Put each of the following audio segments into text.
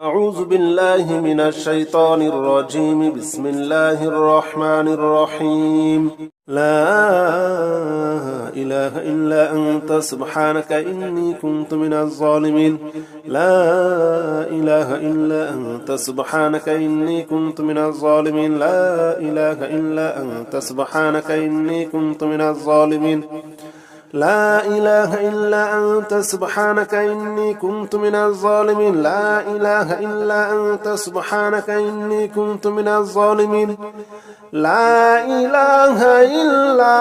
أعوذ بالله من الشيطان الرجيم. بسم الله الرحمن الرحيم. لا إله إلا أنت سبحانك إني كنت من الظالمين. لا إله إلا أنت سبحانك إني كنت من الظالمين. لا إله إلا أنت سبحانك إني كنت من الظالمين. لا إله إلا أنت سبحانك إني كنت من الظالمين. لا إله إلا أنت سبحانك إني كنت من الظالمين. لا إله إلا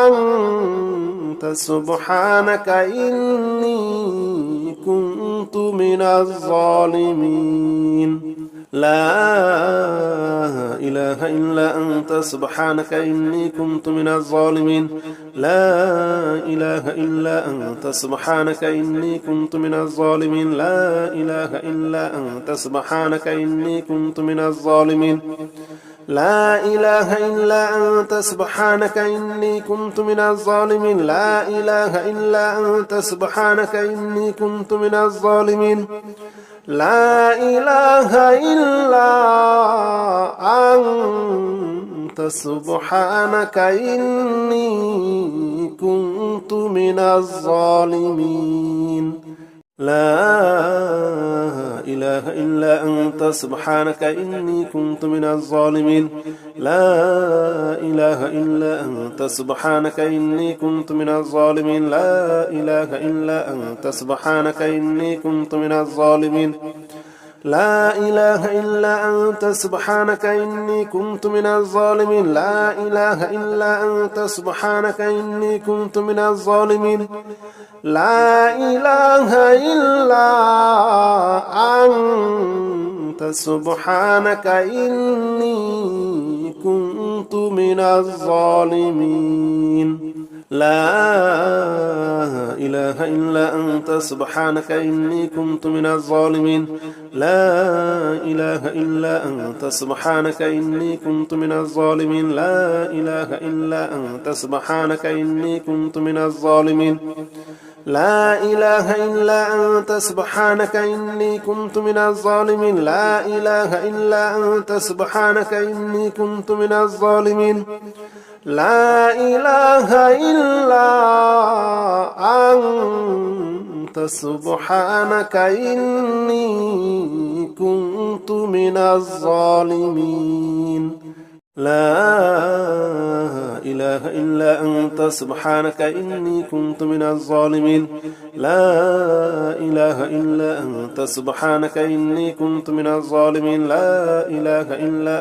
أنت سبحانك إني كنت من الظالمين. لا إله إلا أنت سبحانك إني كنت من الظالمين. لا إله إلا أنت سبحانك إني كنت من الظالمين. لا إله إلا أنت سبحانك إني كنت من الظالمين. لا إله إلا أنت سبحانك إني كنت من الظالمين. لا إله إلا أنت سبحانك إني كنت من الظالمين. لا إله إلا أنت سبحانك إني كنت من الظالمين. لا إله إلا أنت سبحانك إني كنت من الظالمين. لا إله إلا أنت سبحانك إني كنت من الظالمين. لا إله إلا أنت سبحانك إني كنت من الظالمين. لا إله إلا أنت سبحانك إني كنت من الظالمين. لا إله إلا أنت سبحانك إني كنت من الظالمين. لا إله إلا أنت سبحانك إني كنت من الظالمين. لا إله إلا أنت سبحانك إني كنت من الظالمين. لا إله إلا أنت سبحانك إني كنت من الظالمين. لا إله إلا أنت سبحانك إني كنت من الظالمين. لا إله إلا أنت سبحانك إني كنت من الظالمين. لا إله إلا أنت سبحانك إني كنت من الظالمين. لا إله إلا أنت سبحانك إني كنت من الظالمين. لا إله إلا أنت سبحانك إني كنت من الظالمين. لا إله إلا أنت سبحانك إني كنت من الظالمين. لا إله إلا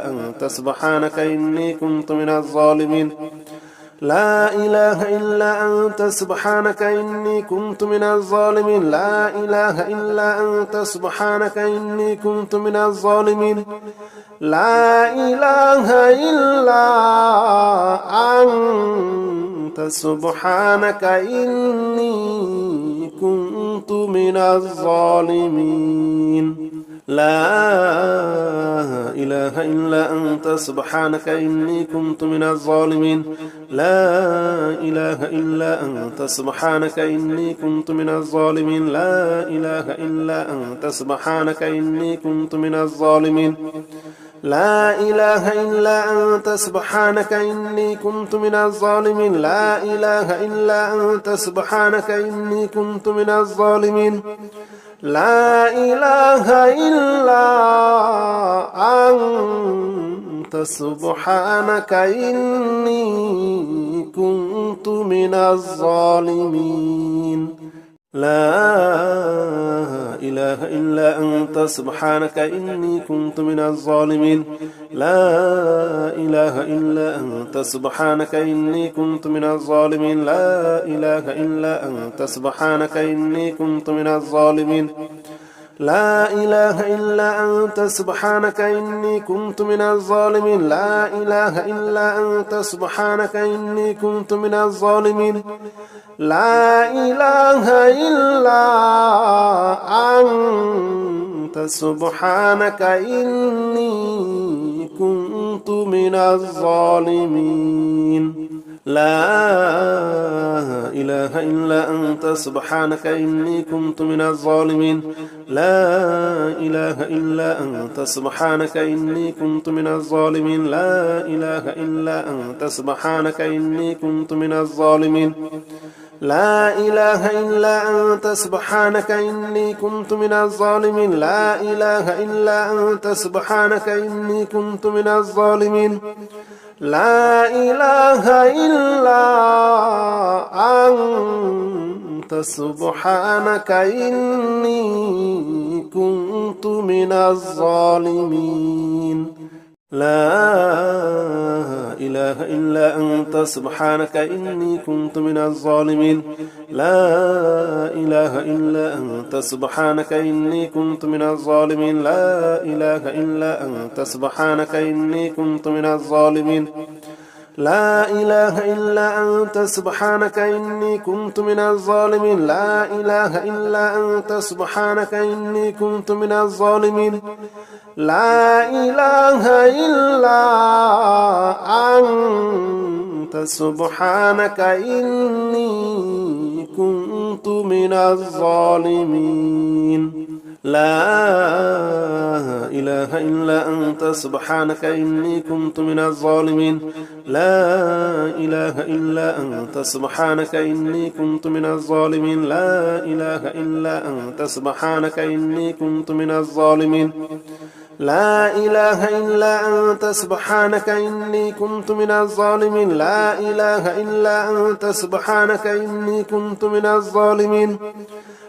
أنت سبحانك إني كنت من الظالمين. لا إله إلا أنت سبحانك إني كنت من الظالمين. لا إله إلا أنت سبحانك إني كنت من الظالمين. لا إله إلا أنت سبحانك إني كنت من الظالمين. لا إله إلا أنت سبحانك إني كنت من الظالمين. لا إله إلا أنت سبحانك إني كنت من الظالمين. لا إله إلا أنت سبحانك إني كنت من الظالمين. لا إله إلا أنت سبحانك إني كنت من الظالمين. لا إله إلا أنت سبحانك إني كنت من الظالمين. لا إله إلا أنت سبحانك إني كنت من الظالمين. لا إله إلا أنت سبحانك إني كنت من الظالمين. لا إله إلا أنت سبحانك إني كنت من الظالمين. لا إله إلا أنت سبحانك إني كنت من الظالمين. لا إله إلا أنت سبحانك إني كنت من الظالمين. لا إله إلا أنت سبحانك إني كنت من الظالمين. لا إله إلا أنت سبحانك إني كنت من الظالمين. لا إله إلا أنت سبحانك إني كنت من الظالمين لا إله إلا أنت سبحانك إني كنت من الظالمين لا إله إلا أنت سبحانك إني كنت من الظالمين لا إله إلا أنت سبحانك إني كنت من الظالمين لا إله إلا أنت سبحانك إني كنت من الظالمين لا إله إلا أنت سبحانك إني كنت من الظالمين لا إله إلا أنت سبحانك إني كنت من الظالمين لا إله إلا أنت سبحانك إني كنت من الظالمين لا إله إلا أنت سبحانك إني كنت من الظالمين لا إله إلا أنت سبحانك إني كنت من الظالمين لا إله إلا أنت سبحانك إني كنت من الظالمين لا إله إلا أنت سبحانك إني كنت من الظالمين لا إله إلا أنت سبحانك إني كنت من الظالمين لا إله إلا أنت سبحانك إني كنت من الظالمين لا إله إلا أنت سبحانك إني كنت من الظالمين لا إله إلا أنت سبحانك إني كنت من الظالمين لا إله إلا أنت سبحانك إني كنت من الظالمين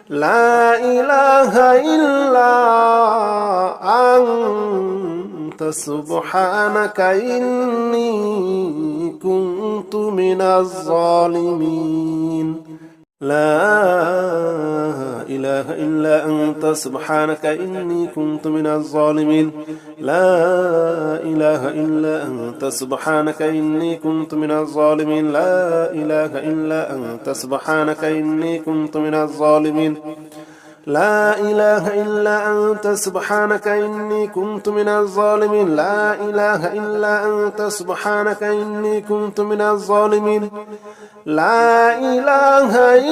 لا إله إلا أنت سبحانك إني كنت من الظالمين لا إله إلا أنت سبحانك إني كنت من الظالمين لا إله إلا أنت سبحانك إني كنت من الظالمين لا إله إلا أنت سبحانك إني كنت من الظالمين لا إله إلا أنت سبحانك إني كنت من الظالمين لا إله إلا أنت سبحانك إني كنت من الظالمين لا إله إلا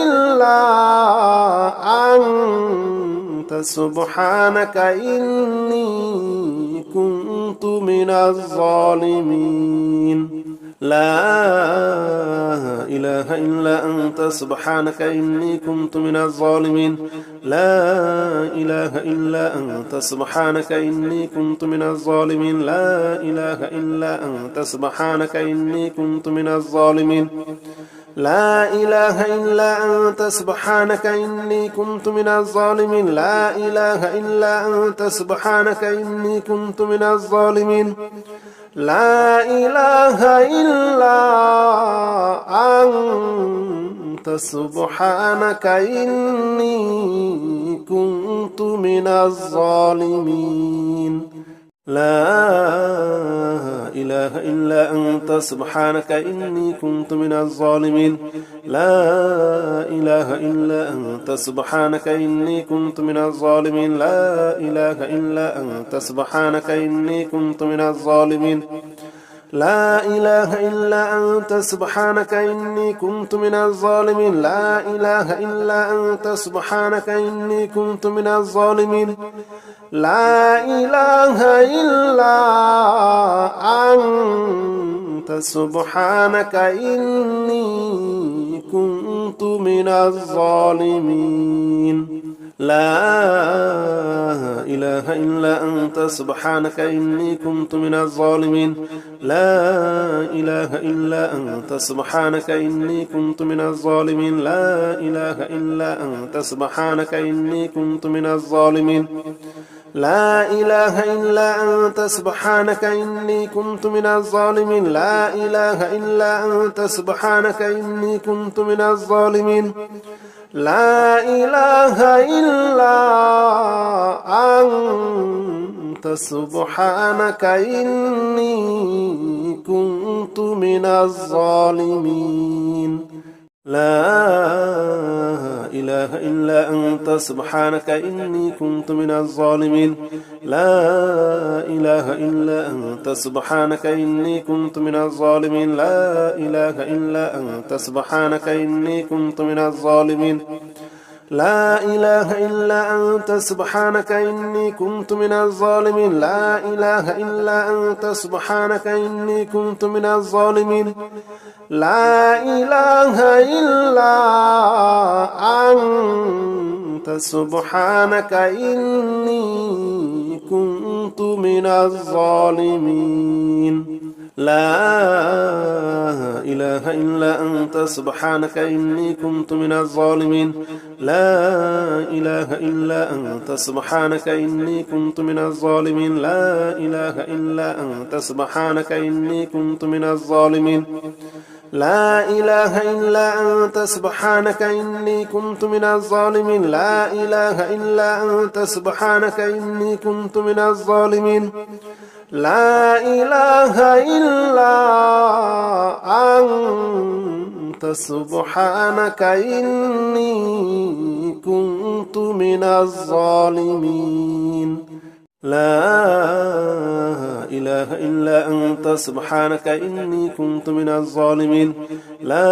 أنت سبحانك إني كنت من الظالمين لا إله إلا أنت سبحانك إني كنت من الظالمين لا إله إلا أنت سبحانك إني كنت من الظالمين لا إله إلا أنت سبحانك إني كنت من الظالمين لا إله إلا أنت سبحانك إني كنت من الظالمين لا إله إلا أنت سبحانك إني كنت من الظالمين لا إله إلا أنت سبحانك إني كنت من الظالمين لا إله إلا أنت سبحانك إني كنت من الظالمين لا إله إلا أنت سبحانك إني كنت من الظالمين لا إله إلا أنت سبحانك إني كنت من الظالمين لا إله إلا أنت سبحانك إني كنت من الظالمين لا إله إلا أنت سبحانك إني كنت من الظالمين لا إله إلا أنت سبحانك إني كنت من الظالمين لا إله إلا أنت سبحانك إني كنت من الظالمين لا إله إلا أنت سبحانك إني كنت من الظالمين لا إله إلا أنت سبحانك إني كنت من الظالمين لا إله إلا أنت سبحانك إني كنت من الظالمين لا إله إلا أنت سبحانك إني كنت من الظالمين لا إله إلا أنت سبحانك إني كنت من الظالمين لا إله إلا أنت سبحانك إني كنت من الظالمين لا إله إلا أنت سبحانك إني كنت من الظالمين لا إله إلا أنت سبحانك إني كنت من الظالمين لا إله إلا أنت سبحانك إني كنت من الظالمين لا إله إلا أنت سبحانك إني كنت من الظالمين لا إله إلا أنت سبحانك إني كنت من الظالمين لا إله إلا أنت سبحانك إني كنت من الظالمين لا إله إلا أنت سبحانك إني كنت من الظالمين لا إله إلا أنت سبحانك إني كنت من الظالمين لا إله إلا أنت سبحانك إني كنت من الظالمين لا إله إلا أنت سبحانك إني كنت من الظالمين لا إله إلا أنت سبحانك إني كنت من الظالمين لا إله إلا أنت سبحانك إني كنت من الظالمين لا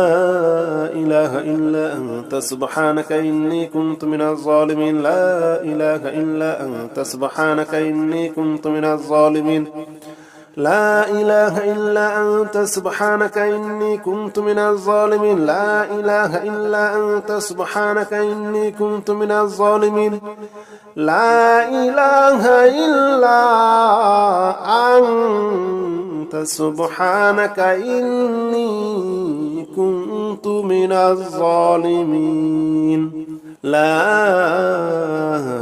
إله إلا أنت سبحانك إني كنت من الظالمين لا إله إلا أنت سبحانك إني كنت من الظالمين لا إله إلا أنت سبحانك إني كنت من الظالمين لا إله إلا أنت سبحانك إني كنت من الظالمين لا إله إلا أنت سبحانك إني كنت من الظالمين لا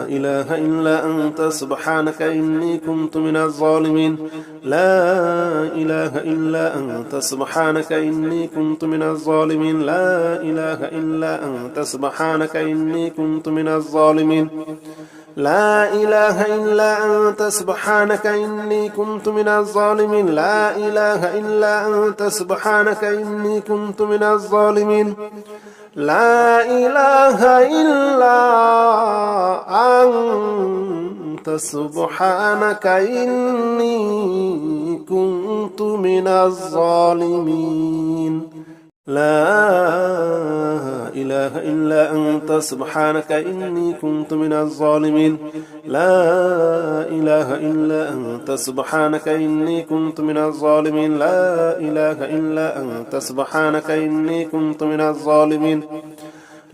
إله إلا أنت سبحانك إني كنت من الظالمين لا إله إلا أنت سبحانك إني كنت من الظالمين لا إله إلا أنت سبحانك إني كنت من الظالمين لا إله إلا أنت سبحانك إني كنت من الظالمين لا إله إلا أنت سبحانك إني كنت من الظالمين لا إله إلا أنت سبحانك إني كنت من الظالمين لا إله إلا أنت سبحانك إني كنت من الظالمين لا إله إلا أنت سبحانك إني كنت من الظالمين لا إله إلا أنت سبحانك إني كنت من الظالمين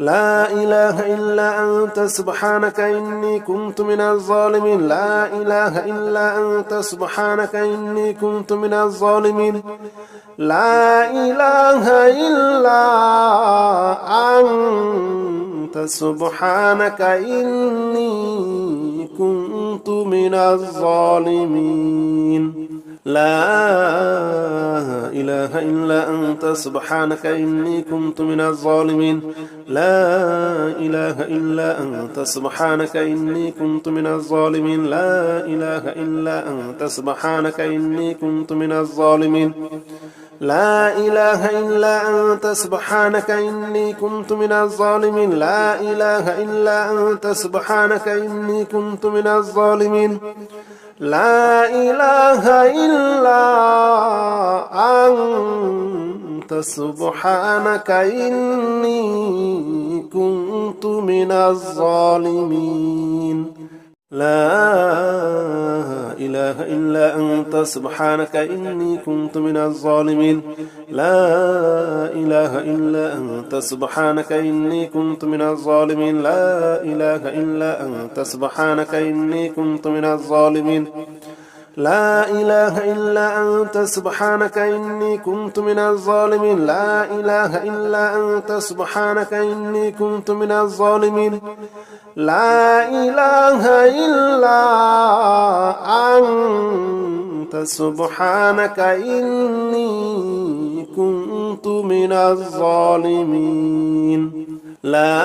لا إله إلا أنت سبحانك إني كنت من الظالمين لا إله إلا أنت سبحانك إني كنت من الظالمين لا إله إلا أنت سبحانك إني كنت من الظالمين لا إله إلا أنت سبحانك إني كنت من الظالمين لا إله إلا أنت سبحانك إني كنت من الظالمين لا إله إلا أنت سبحانك إني كنت من الظالمين لا إله إلا أنت سبحانك إني كنت من الظالمين لا إله إلا أنت سبحانك إني كنت من الظالمين لا إله إلا أنت سبحانك إني كنت من الظالمين لا إله إلا أنت سبحانك إني كنت من الظالمين لا إله إلا أنت سبحانك إني كنت من الظالمين لا إله إلا أنت سبحانك إني كنت من الظالمين لا إله إلا أنت سبحانك إني كنت من الظالمين لا إله إلا أنت سبحانك إني كنت من الظالمين لا إله إلا أنت سبحانك إني كنت من الظالمين لا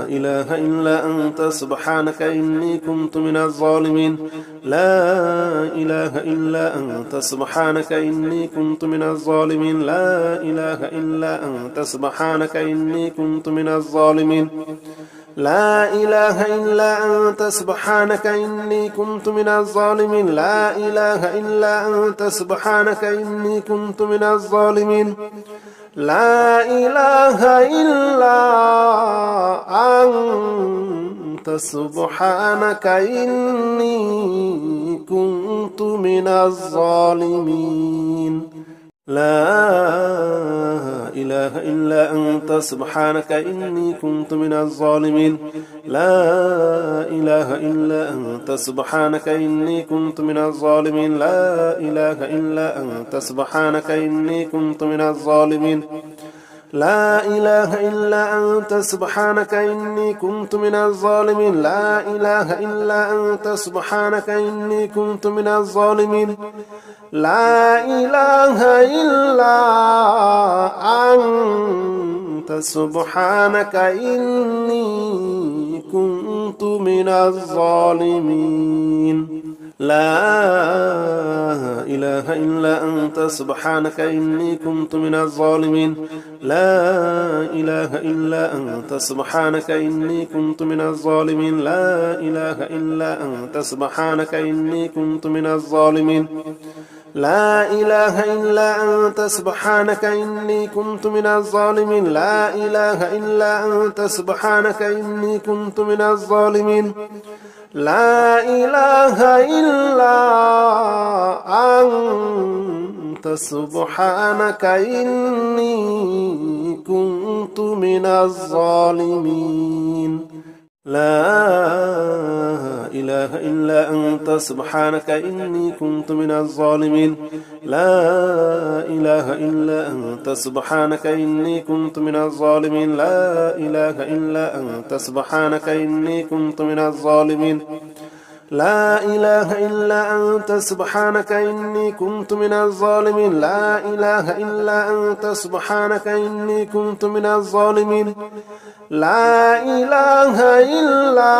إله إلا أنت سبحانك إني كنت من الظالمين لا إله إلا أنت سبحانك إني كنت من الظالمين لا إله إلا أنت سبحانك إني كنت من الظالمين لا إله إلا أنت سبحانك إني كنت من الظالمين لا إله إلا أنت سبحانك إني كنت من الظالمين لا إله إلا أنت سبحانك إني كنت من الظالمين لا إله إلا أنت سبحانك إني كنت من الظالمين لا إله إلا أنت سبحانك إني كنت من الظالمين لا إله إلا أنت سبحانك إني كنت من الظالمين لا إله إلا أنت سبحانك إني كنت من الظالمين لا إله إلا أنت سبحانك إني كنت من الظالمين لا إله إلا أنت سبحانك إني كنت من الظالمين لا إله إلا أنت سبحانك إني كنت من الظالمين لا إله إلا أنت سبحانك إني كنت من الظالمين لا إله إلا أنت سبحانك إني كنت من الظالمين لا إله إلا أنت سبحانك إني كنت من الظالمين لا إله إلا أنت سبحانك إني كنت من الظالمين لا إله إلا أنت سبحانك إني كنت من الظالمين لا إله إلا أنت سبحانك إني كنت من الظالمين لا إله إلا أنت سبحانك إني كنت من الظالمين لا إله إلا أنت سبحانك إني كنت من الظالمين لا إله إلا أنت سبحانك إني كنت من الظالمين لا إله إلا أنت سبحانك إني كنت من الظالمين لا إله إلا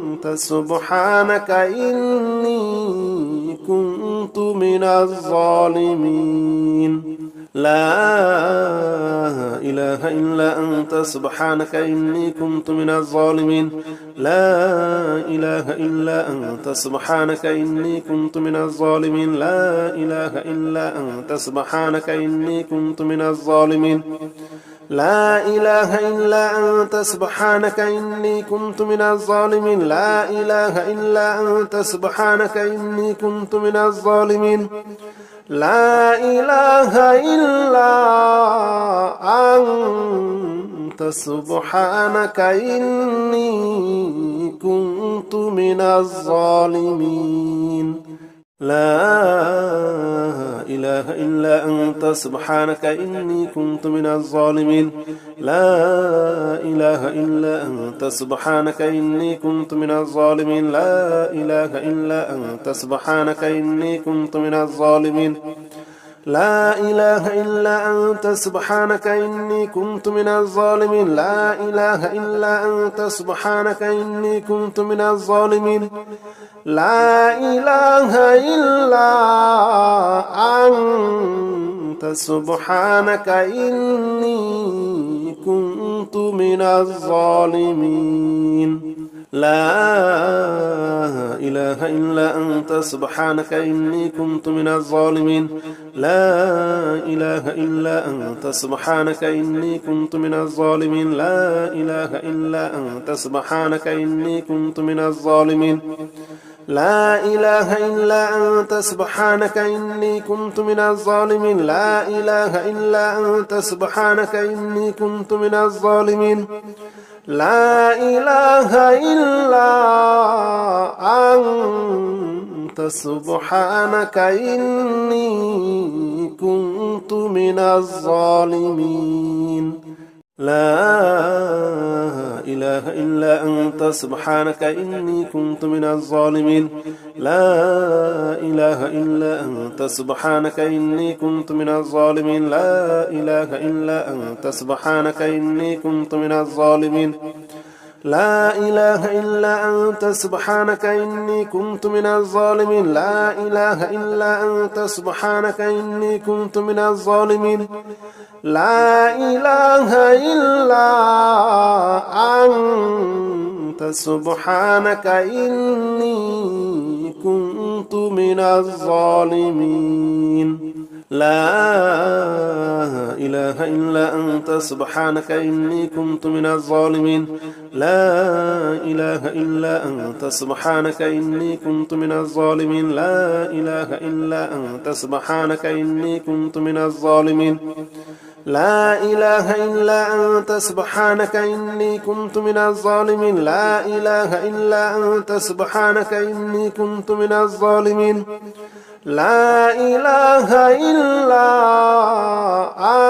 أنت سبحانك إني كنت من الظالمين لا إله إلا أنت سبحانك إني كنت من الظالمين لا إله إلا أنت سبحانك إني كنت من الظالمين لا إله إلا أنت سبحانك إني كنت من الظالمين لا إله إلا أنت سبحانك إني كنت من الظالمين لا إله إلا أنت سبحانك إني كنت من الظالمين لا إله إلا أنت سبحانك إني كنت من الظالمين لا إله إلا أنت سبحانك إني كنت من الظالمين لا إله إلا أنت سبحانك إني كنت من الظالمين لا إله إلا أنت سبحانك إني كنت من الظالمين لا إله إلا أنت سبحانك إني كنت من الظالمين لا إله إلا أنت سبحانك إني كنت من الظالمين لا إله إلا أنت سبحانك إني كنت من الظالمين لا إله إلا أنت سبحانك إني كنت من الظالمين لا إله إلا أنت سبحانك إني كنت من الظالمين لا إله إلا أنت سبحانك إني كنت من الظالمين لا إله إلا أنت سبحانك إني كنت من الظالمين لا إله إلا أنت سبحانك إني كنت من الظالمين لا إله إلا أنت سبحانك إني كنت من الظالمين لا إله إلا أنت سبحانك إني كنت من الظالمين لا إله إلا أنت سبحانك إني كنت من الظالمين لا إله إلا أنت سبحانك إني كنت من الظالمين لا إله إلا أنت سبحانك إني كنت من الظالمين لا إله إلا أنت سبحانك إني كنت من الظالمين لا إله إلا أنت سبحانك إني كنت من الظالمين لا إله إلا أنت سبحانك إني كنت من الظالمين لا إله إلا أنت سبحانك إني كنت من الظالمين لا إله إلا أنت سبحانك إني كنت من الظالمين لا إله إلا أنت سبحانك إني كنت من الظالمين لا إله إلا أنت سبحانك إني كنت من الظالمين لا إله إلا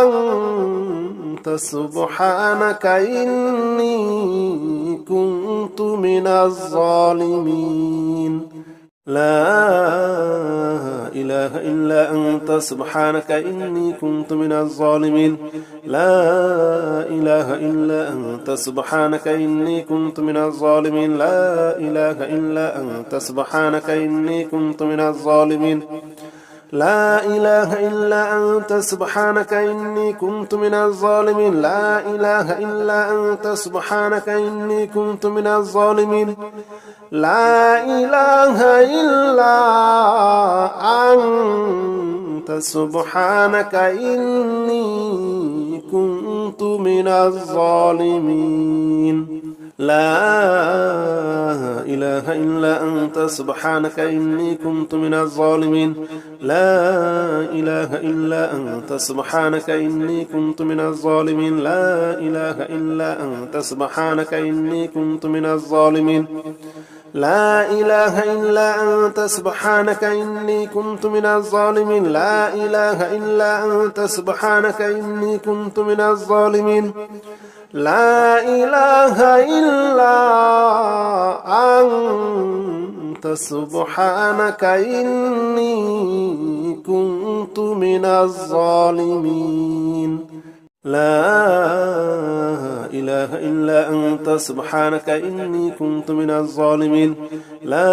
أنت سبحانك إني كنت من الظالمين لا إله إلا أنت سبحانك إني كنت من الظالمين لا إله إلا أنت سبحانك إني كنت من الظالمين لا إله إلا أنت سبحانك إني كنت من الظالمين لا إله إلا أنت سبحانك إني كنت من الظالمين لا إله إلا أنت سبحانك إني كنت من الظالمين لا إله إلا أنت سبحانك إني كنت من الظالمين لا إله إلا أنت سبحانك إني كنت من الظالمين لا إله إلا أنت سبحانك إني كنت من الظالمين لا إله إلا أنت سبحانك إني كنت من الظالمين لا إله إلا أنت سبحانك إني كنت من الظالمين لا إله إلا أنت سبحانك إني كنت من الظالمين لا إله إلا أنت سبحانك إني كنت من الظالمين لا إله إلا أنت سبحانك إني كنت من الظالمين لا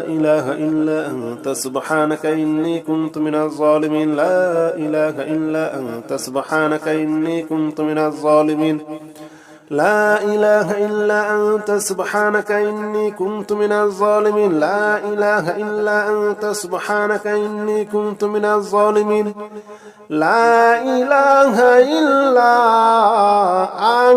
إله إلا أنت سبحانك إني كنت من الظالمين لا إله إلا أنت سبحانك إني كنت من الظالمين لا إله إلا أنت سبحانك إني كنت من الظالمين لا إله إلا أنت سبحانك إني كنت من الظالمين لا إله إلا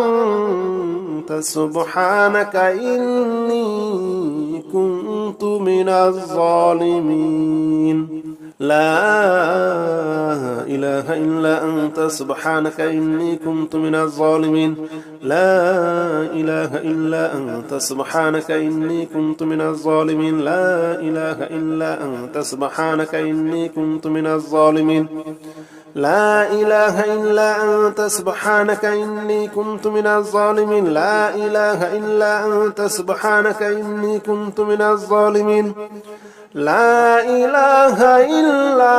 أنت سبحانك إني كنت من الظالمين لا إله إلا أنت سبحانك إني كنت من الظالمين لا إله إلا أنت سبحانك إني كنت من الظالمين لا إله إلا أنت سبحانك إني كنت من الظالمين لا إله إلا أنت سبحانك إني كنت من الظالمين لا إله إلا أنت سبحانك إني كنت من الظالمين لا إله إلا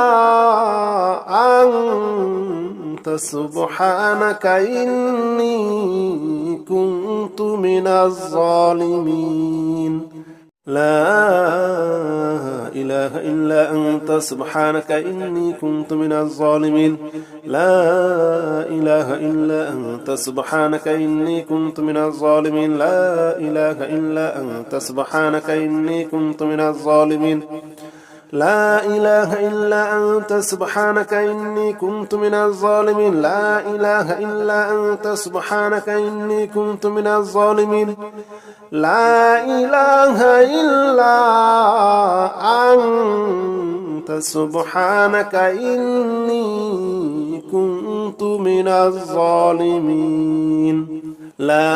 أنت سبحانك إني كنت من الظالمين لا إله إلا أنت سبحانك إني كنت من الظالمين لا إله إلا أنت سبحانك إني كنت من الظالمين لا إله إلا أنت سبحانك إني كنت من الظالمين لا إله إلا أنت سبحانك إني كنت من الظالمين لا إله إلا أنت سبحانك إني كنت من الظالمين لا إله إلا أنت سبحانك إني كنت من الظالمين لا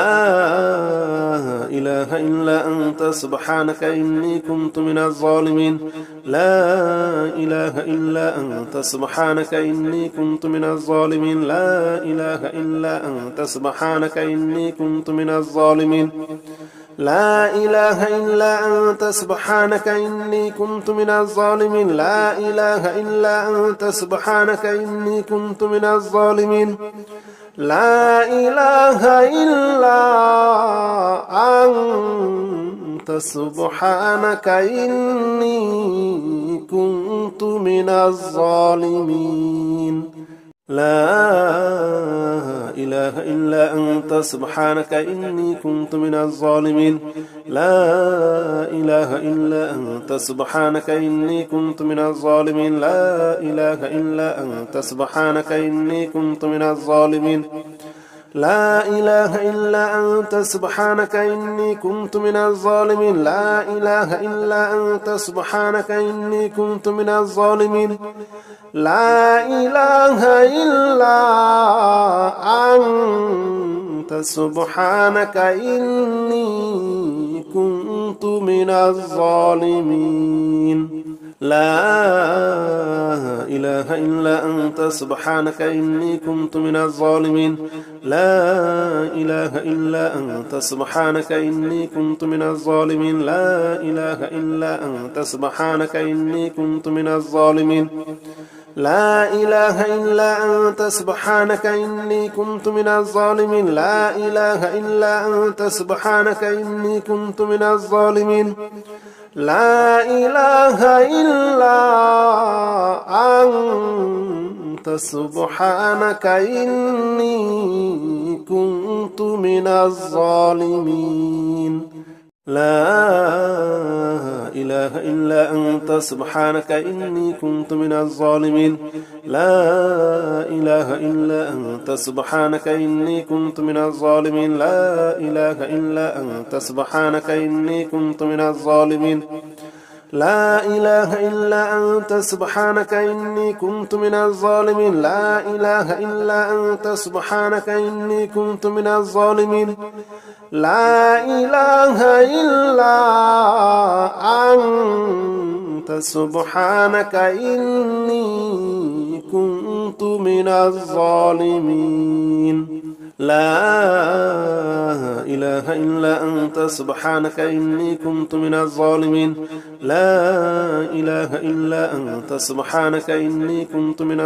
إله إلا أنت سبحانك إني كنت من الظالمين لا إله إلا أنت سبحانك إني كنت من الظالمين لا إله إلا أنت سبحانك إني كنت من الظالمين لا إله إلا أنت سبحانك إني كنت من الظالمين لا إله إلا أنت سبحانك إني كنت من الظالمين لا إله إلا أنت سبحانك إني كنت من الظالمين لا إله إلا أنت سبحانك إني كنت من الظالمين لا إله إلا أنت سبحانك إني كنت من الظالمين لا إله إلا أنت سبحانك إني كنت من الظالمين لا إله إلا أنت سبحانك إني كنت من الظالمين لا إله إلا أنت سبحانك إني كنت من الظالمين لا إله إلا أنت سبحانك إني كنت من الظالمين لا إله إلا أنت سبحانك إني كنت من الظالمين لا إله إلا أنت سبحانك إني كنت من الظالمين لا إله إلا أنت سبحانك إني كنت من الظالمين لا إله إلا أنت سبحانك إني كنت من الظالمين لا إله إلا أنت سبحانك إني كنت من الظالمين لا إله إلا أنت سبحانك إني كنت من الظالمين لا إله إلا أنت سبحانك إني كنت من الظالمين لا إله إلا أنت سبحانك إني كنت من الظالمين لا إله إلا أنت سبحانك إني كنت من الظالمين لا إله إلا أنت سبحانك إني كنت من الظالمين لا إله إلا أنت سبحانك إني كنت من الظالمين لا إله إلا أنت سبحانك إني كنت من الظالمين لا إله إلا أنت سبحانك إني كنت من الظالمين لا إله إلا أنت سبحانك إني كنت من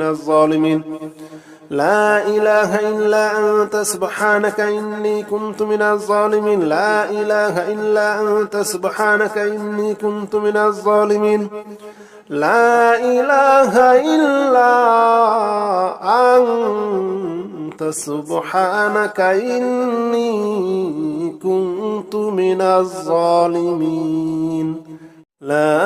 الظالمين لا إله إلا أنت سبحانك إني كنت من الظالمين لا إله إلا أنت سبحانك إني كنت من الظالمين لا إله إلا أنت سبحانك إني كنت من الظالمين لا إله إلا أنت سبحانك إني كنت من الظالمين لا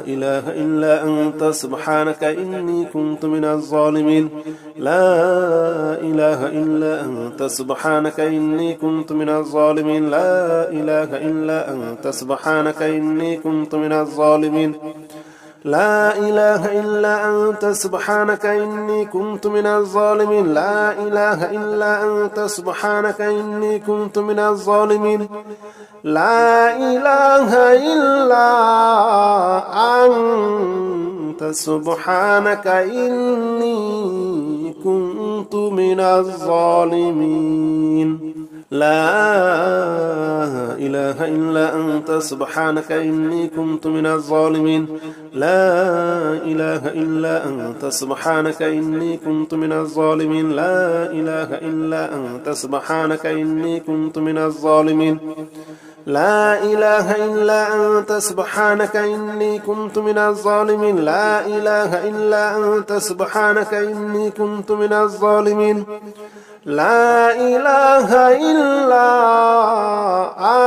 إله إلا أنت سبحانك إني كنت من الظالمين لا إله إلا أنت سبحانك إني كنت من الظالمين لا إله إلا أنت سبحانك إني كنت من الظالمين لا إله إلا أنت سبحانك إني كنت من الظالمين لا إله إلا أنت سبحانك إني كنت من الظالمين لا إله إلا أنت سبحانك إني كنت من الظالمين لا إله إلا أنت سبحانك إني كنت من الظالمين لا إله إلا أنت سبحانك إني كنت من الظالمين لا إله إلا أنت سبحانك إني كنت من الظالمين لا إله إلا أنت سبحانك إني كنت من الظالمين لا إله إلا أنت سبحانك إني كنت من الظالمين لا إله إلا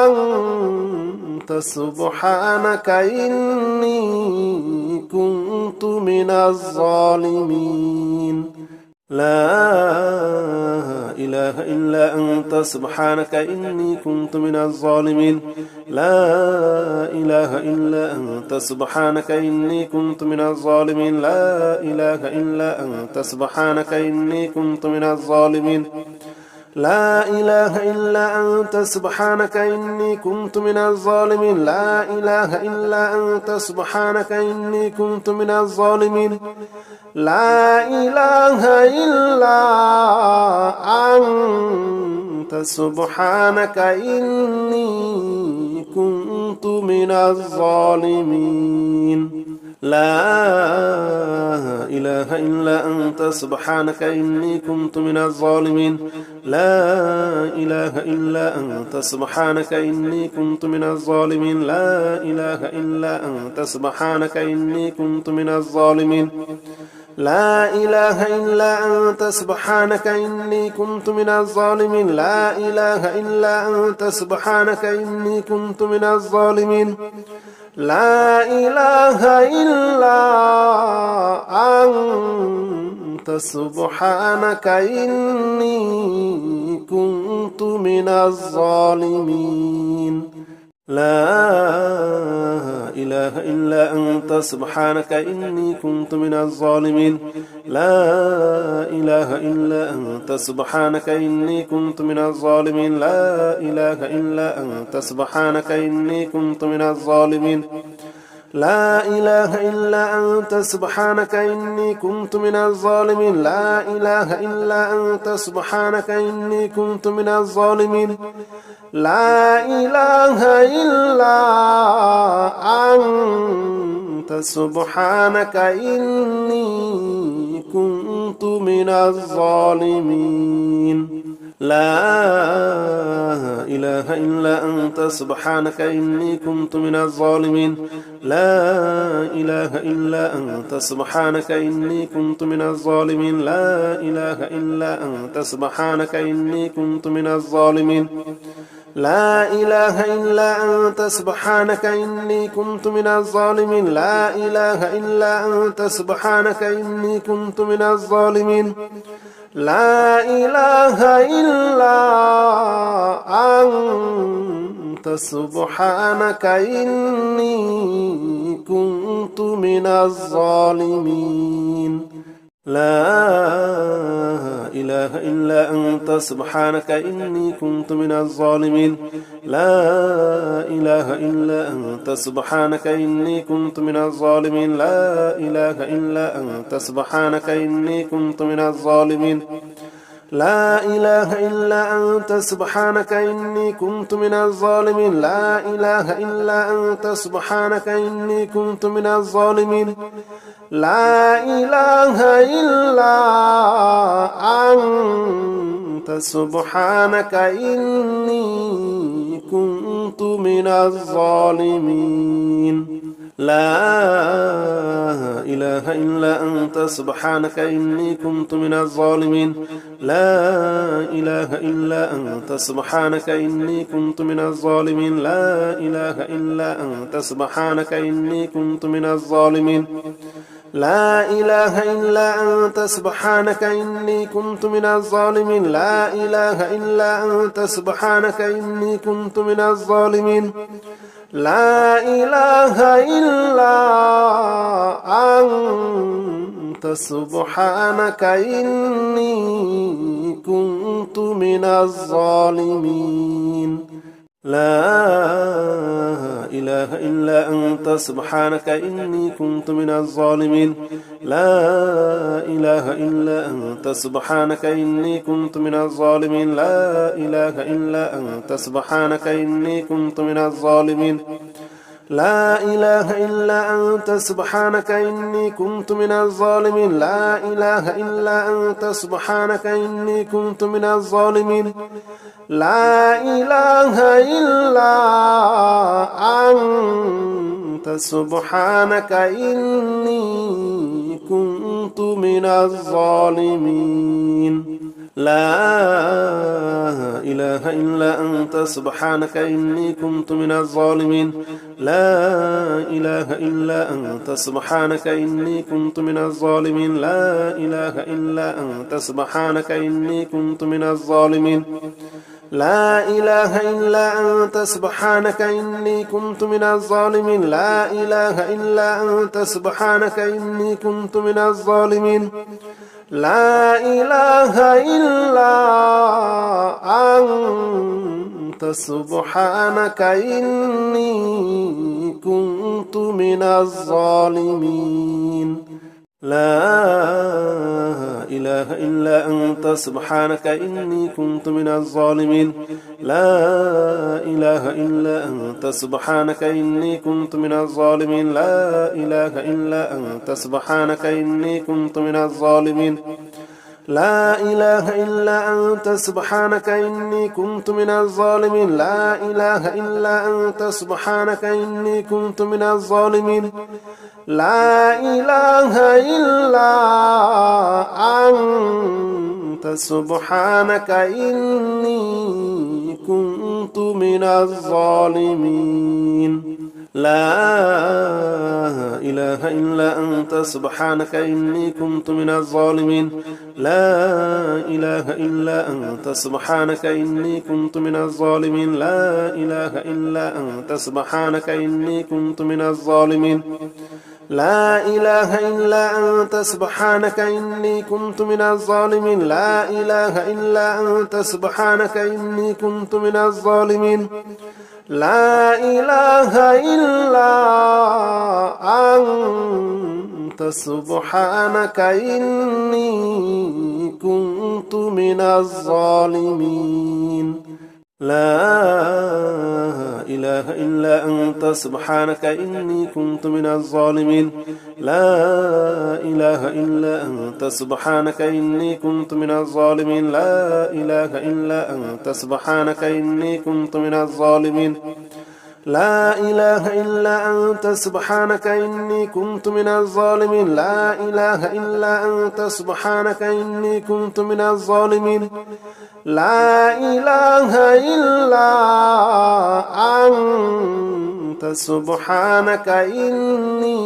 أنت سبحانك إني كنت من الظالمين لا إله إلا أنت سبحانك إني كنت من الظالمين لا إله إلا أنت سبحانك إني كنت من الظالمين لا إله إلا أنت سبحانك إني كنت من الظالمين لا إله إلا أنت سبحانك إني كنت من الظالمين لا إله إلا أنت سبحانك إني كنت من الظالمين لا إله إلا أنت سبحانك إني كنت من الظالمين لا إله إلا أنت سبحانك إني كنت من الظالمين لا إله إلا أنت سبحانك إني كنت من الظالمين لا إله إلا أنت سبحانك إني كنت من الظالمين لا إله إلا أنت سبحانك إني كنت من الظالمين لا إله إلا أنت سبحانك إني كنت من الظالمين لا إله إلا أنت سبحانك إني كنت من الظالمين لا إله إلا أنت سبحانك إني كنت من الظالمين لا إله إلا أنت سبحانك إني كنت من الظالمين لا إله إلا أنت سبحانك إني كنت من الظالمين لا إله إلا أنت سبحانك إني كنت من الظالمين لا إله إلا أنت سبحانك إني كنت من الظالمين لا إله إلا أنت سبحانك إني كنت من الظالمين لا إله إلا أنت سبحانك إني كنت من الظالمين لا إله إلا أنت سبحانك إني كنت من الظالمين لا إله إلا أنت سبحانك إني كنت من الظالمين لا إله إلا أنت سبحانك إني كنت من الظالمين لا إله إلا أنت سبحانك إني كنت من الظالمين لا إله إلا أنت سبحانك إني كنت من الظالمين لا إله إلا أنت سبحانك إني كنت من الظالمين لا إله إلا أنت سبحانك إني كنت من الظالمين لا إله إلا أنت سبحانك إني كنت من الظالمين لا إله إلا أنت سبحانك إني كنت من الظالمين لا إله إلا أنت سبحانك إني كنت من الظالمين لا إله إلا أنت سبحانك إني كنت من الظالمين لا إله إلا أنت سبحانك إني كنت من الظالمين لا إله إلا أنت سبحانك إني كنت من الظالمين لا إله إلا أنت سبحانك إني كنت من الظالمين لا إله إلا أنت سبحانك إني كنت من الظالمين لا إله إلا أنت سبحانك إني كنت من الظالمين لا إله إلا أنت سبحانك إني كنت من الظالمين لا إله إلا أنت سبحانك إني كنت من الظالمين لا إله إلا أنت سبحانك إني كنت من الظالمين لا إله إلا أنت سبحانك إني كنت من الظالمين لا إله إلا أنت سبحانك إني كنت من الظالمين لا إله إلا أنت سبحانك إني كنت من الظالمين لا إله إلا أنت سبحانك إني كنت من الظالمين لا إله إلا أنت سبحانك إني كنت من الظالمين لا إله إلا أنت سبحانك إني كنت من الظالمين لا إله إلا أنت سبحانك إني كنت من الظالمين لا إله إلا أنت سبحانك إني كنت من الظالمين لا إله إلا أنت سبحانك إني كنت من الظالمين لا إله إلا أنت سبحانك إني كنت من الظالمين لا إله إلا أنت سبحانك إني كنت من الظالمين لا إله إلا أنت سبحانك إني كنت من الظالمين لا إله إلا أنت سبحانك إني كنت من الظالمين لا إله إلا أنت سبحانك إني كنت من الظالمين لا إله إلا أنت سبحانك إني كنت من الظالمين لا إله إلا أنت سبحانك إني كنت من الظالمين لا إله إلا أنت سبحانك إني كنت من الظالمين لا إله إلا أنت سبحانك إني كنت من الظالمين لا إله إلا أنت سبحانك إني كنت من الظالمين لا إله إلا أنت سبحانك إني كنت من الظالمين لا إله إلا أنت سبحانك إني كنت من الظالمين لا إله إلا أنت سبحانك إني كنت من الظالمين لا إله إلا أنت سبحانك إني كنت من الظالمين لا إله إلا أنت سبحانك إني كنت من الظالمين لا إله إلا أنت سبحانك إني كنت من الظالمين لا إله إلا أنت سبحانك إني كنت من الظالمين لا إله إلا أنت سبحانك إني كنت من الظالمين لا إله إلا أنت سبحانك إني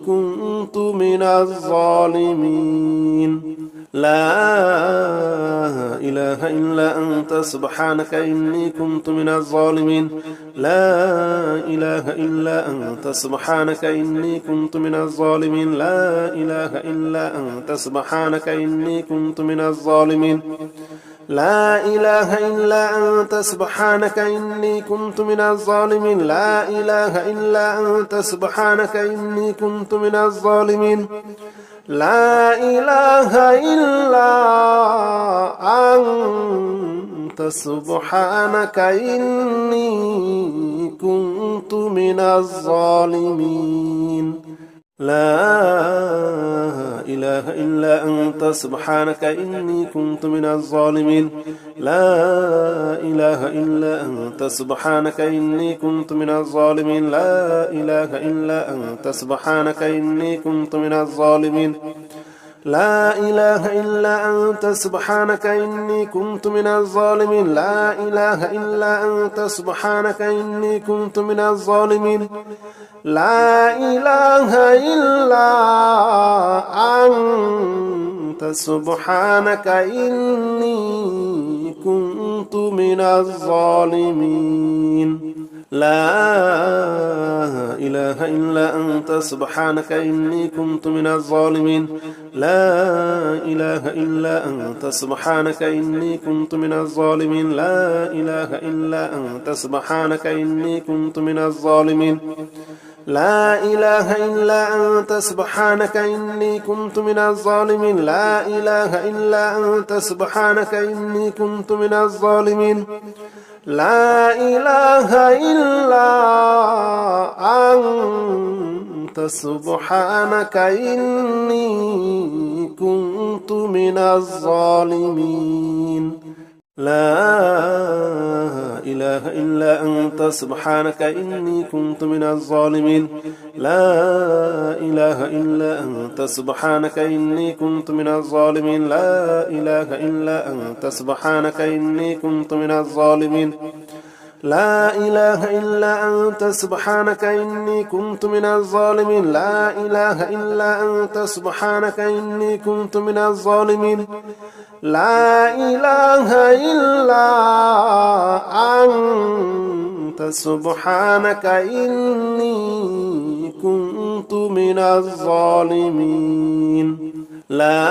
كنت من الظالمين لا إله إلا أنت سبحانك إني كنت من الظالمين لا إله إلا أنت سبحانك إني كنت من الظالمين لا إله إلا أنت سبحانك إني كنت من الظالمين لا إله إلا أنت سبحانك إني كنت من الظالمين لا إله إلا أنت سبحانك إني كنت من الظالمين لا إله إلا أنت سبحانك إني كنت من الظالمين لا إله إلا أنت سبحانك إني كنت من الظالمين لا إله إلا أنت سبحانك إني كنت من الظالمين لا إله إلا أنت سبحانك إني كنت من الظالمين لا إله إلا أنت سبحانك إني كنت من الظالمين لا إله إلا أنت سبحانك إني كنت من الظالمين لا إله إلا أنت سبحانك إني كنت من الظالمين لا إله إلا أنت سبحانك إني كنت من الظالمين لا إله إلا أنت سبحانك إني كنت من الظالمين لا إله إلا أنت سبحانك إني كنت من الظالمين لا إله إلا أنت سبحانك إني كنت من الظالمين لا إله إلا أنت سبحانك إني كنت من الظالمين لا إله إلا أنت سبحانك إني كنت من الظالمين لا إله إلا أنت سبحانك إني كنت من الظالمين لا إله إلا أنت سبحانك إني كنت من الظالمين لا إله إلا أنت سبحانك إني كنت من الظالمين لا إله إلا أنت سبحانك إني كنت من الظالمين لا إله إلا أنت سبحانك إني كنت من الظالمين لا إله إلا أنت سبحانك إني كنت من الظالمين لا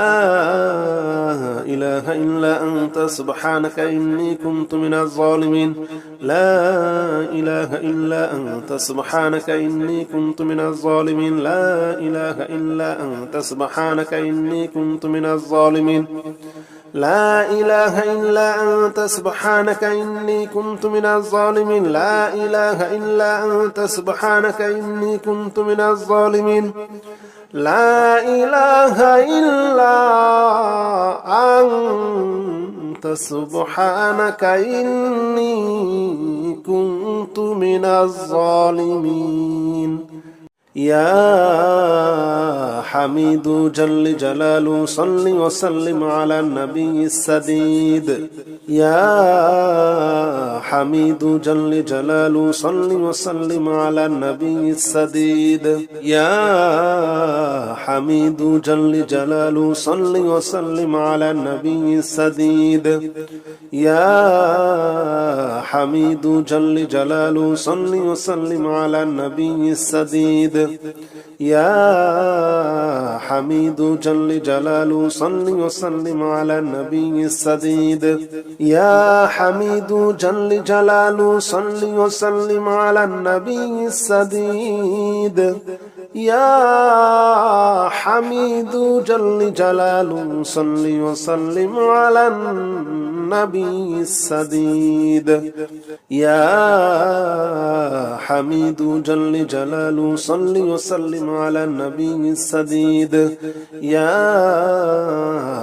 إله إلا أنت سبحانك إني كنت من الظالمين لا إله إلا أنت سبحانك إني كنت من الظالمين لا إله إلا أنت سبحانك إني كنت من الظالمين لا إله إلا أنت سبحانك إني كنت من الظالمين لا إله إلا أنت سبحانك إني كنت من الظالمين لا إله إلا أنت سبحانك إني كنت من الظالمين يا حميد جل جلاله صل وسلم على النبي السديد يا حميد جل جلاله صل وسلم على النبي السديد يا حميد جل جلاله صل وسلم على النبي السديد يا حميد جل جلاله صل وسلم على النبي السديد يا حميد جل جلاله صل وسلم على النبي السديد يا حميد جل جلاله صل وسلم على النبي السديد يا حميد جل جلاله صل وسلم على النبي السديد يا حميد جل جلاله صل وسلم على النبي السديد يا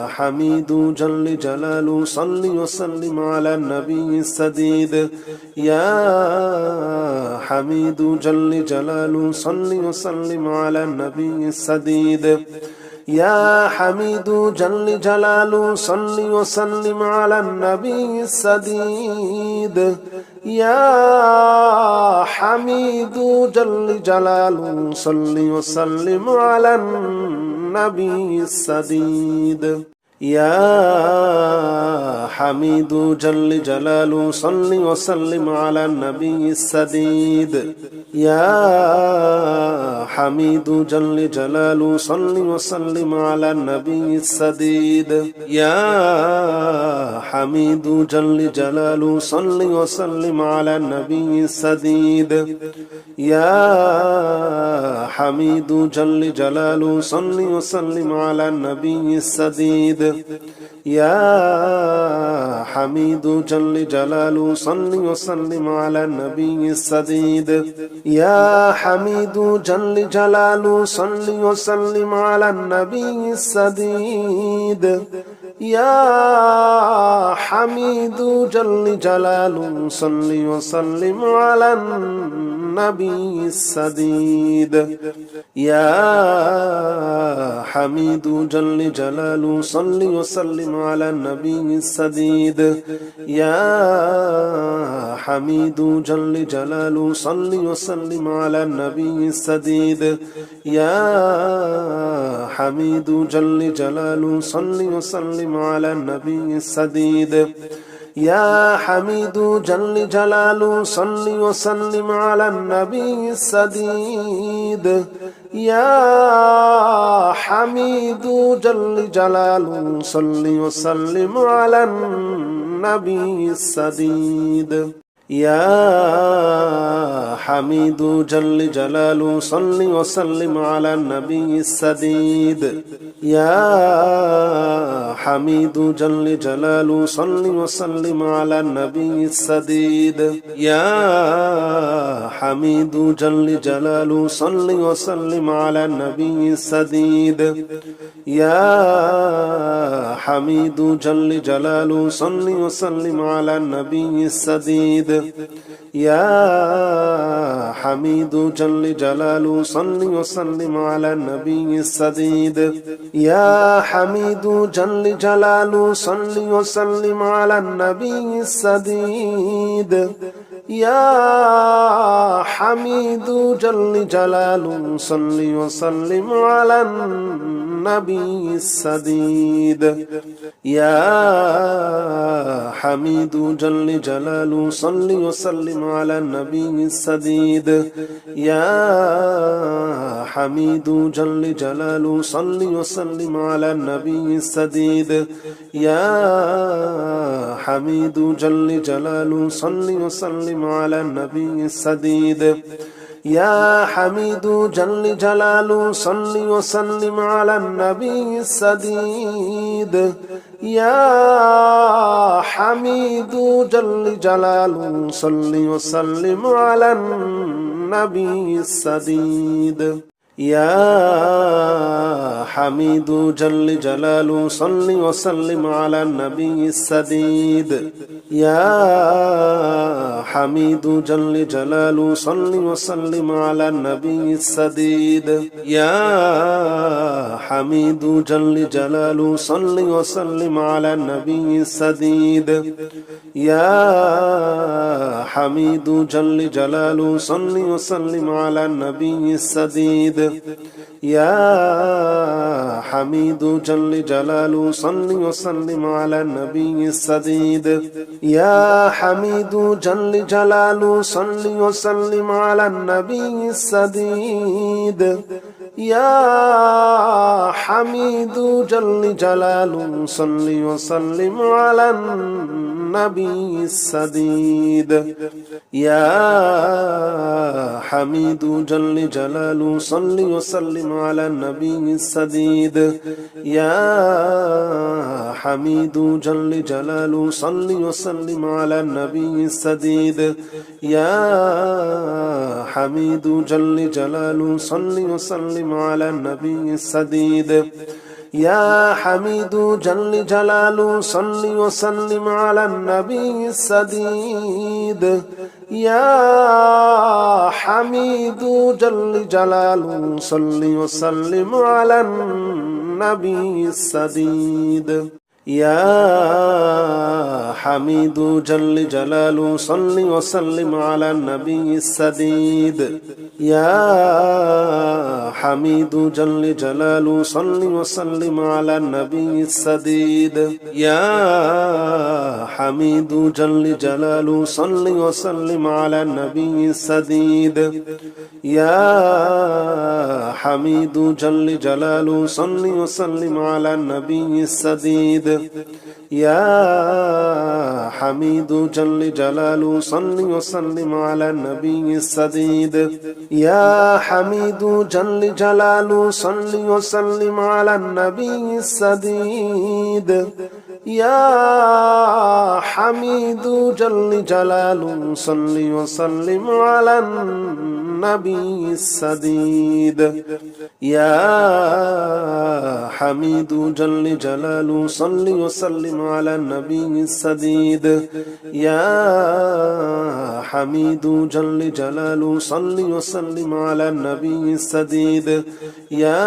حميد جل جلاله صل وسلم على النبي السديد يا حميد جل جلاله صل وسلم على النبي السديد يا حميد جل جلاله صل وسلم على النبي السديد يا حميد جل جلاله صل وسلم على النبي السديد يا حميد جل جلاله صل وسلم على النبي السديد يا حميد جل جلاله صل وسلم على النبي السديد يا حميد جل جلاله صل وسلم على النبي السديد يا حميد جل جلاله صل وسلم على النبي السديد يا حميد جل جلاله صل وسلم على النبي السديد يا حميد جل جلاله صل وسلم على النبي السديد يا حميد جل جلاله صل وسلم على النبي السديد يا حميد جل جلاله صل وسلم على النبي السديد يا حميد جل جلاله صل وسلم على النبي السديد يا حميد جل جلاله صل وسلم على النبي السديد يا حميد جل جلاله صل وسلم على النبي السديد يا حميد جل جلاله صل وسلم على النبي السديد يا حميد جل جلاله صل وسلم على النبي السديد يا حميد جل جلاله صل وسلم على النبي السديد يا حميد جل جلاله صل وسلم على النبي السديد يا حميد جل جلاله صل وسلم على النبي السديد يا حميد جل جلاله صل وسلم على النبي السديد يا حميد جل جلاله صل وسلم على النبي السديد يا حميد جل جلاله صل وسلم على النبي السديد يا حميد جل جلاله صل وسلم على النبي السديد يا حميد جل جلاله صل وسلم على النبي السديد يا حميد جل جلاله صل وسلم على النبي السديد يا حميد جل جلاله صل وسلم على النبي السديد يا حميد جل جلاله صل وسلم على النبي السديد يا حميد جل جلاله صل وسلم على النبي السديد يا حميد جل جلاله صل وسلم على النبي السديد يا حميد جل جلاله صل وسلم على النبي السديد يا حميد جل جلاله صل وسلم على النبي السديد يا حميد جل جلاله صل وسلم على النبي السديد يا حميد جل جلاله صل وسلم على النبي السديد يا حميد جل جلاله صل وسلم على النبي السديد يا حميد جل جلاله صل وسلم على النبي السديد يا حميد جل جلاله صل وسلم على النبي السديد يا حميد جل جلاله صل وسلم على النبي السديد يا حميد جل جلاله صل وسلم على النبي السديد يا حميد جل جلاله صل وسلم على النبي السديد يا حميد جل جلاله صل وسلم على النبي السديد يا حميد جل جلاله صل وسلم على النبي السديد يا حميد جل جلاله صل وسلم على النبي السديد يا حميد جل جلاله صل وسلم على النبي السديد يا حميد جل جلاله صل وسلم على النبي السديد يا حميد جل جلاله صل وسلم على النبي السديد يا حميد جل جلاله صل وسلم على النبي السديد يا حميد جل جلاله صل وسلم على النبي السديد يا حميد جل جلاله صل وسلم على النبي السديد يا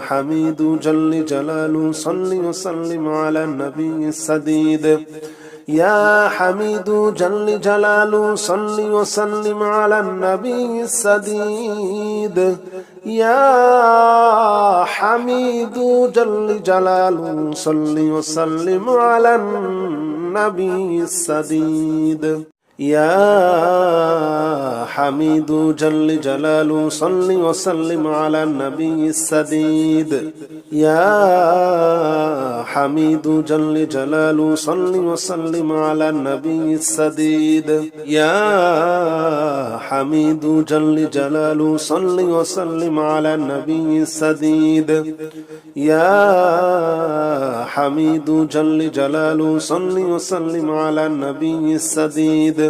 حميد جل جلاله صل وسلم على النبي السديد يا حميد جل جلاله صل وسلم على النبي السديد يا حميد جل جلاله صل وسلم على النبي السديد يا حميد جل جلاله صل وسلم على النبي السديد يا حميد جل جلاله صل وسلم على النبي السديد يا حميد جل جلاله صل وسلم على النبي السديد يا حميد جل جلاله صل وسلم على النبي السديد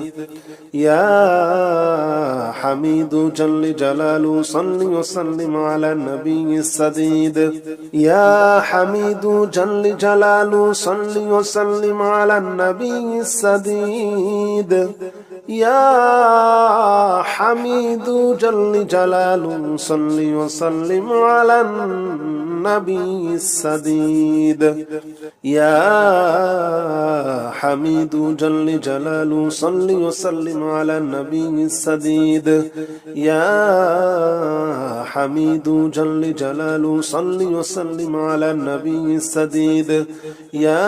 يا حميد جل جلاله صل وسلم على النبي السديد يا حميد جل جلاله صل وسلم على النبي السديد يا حميد جل جلاله صل وسلم على النبي السديد يا حميد جل جلاله صل وسلم على النبي السديد يا حميد جل جلاله صل وسلم على النبي السديد يا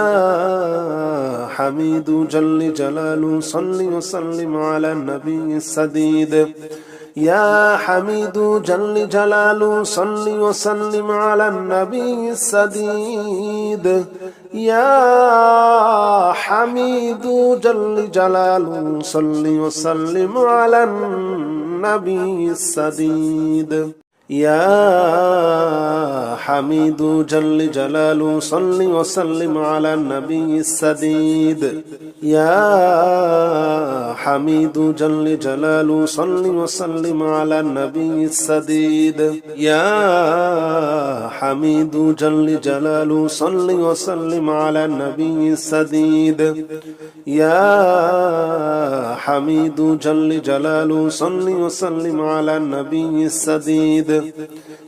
حميد جل جلاله صل وسلم على النبي السديد يا حميد جل جلاله صل وسلم على النبي السديد يا حميد جل جلاله صل وسلم على النبي السديد يا حميد جل جلاله صل وسلم على النبي السديد يا حميد جل جلاله صل وسلم على النبي السديد يا حميد جل جلاله صل وسلم على النبي السديد يا حميد جل جلاله صل وسلم على النبي السديد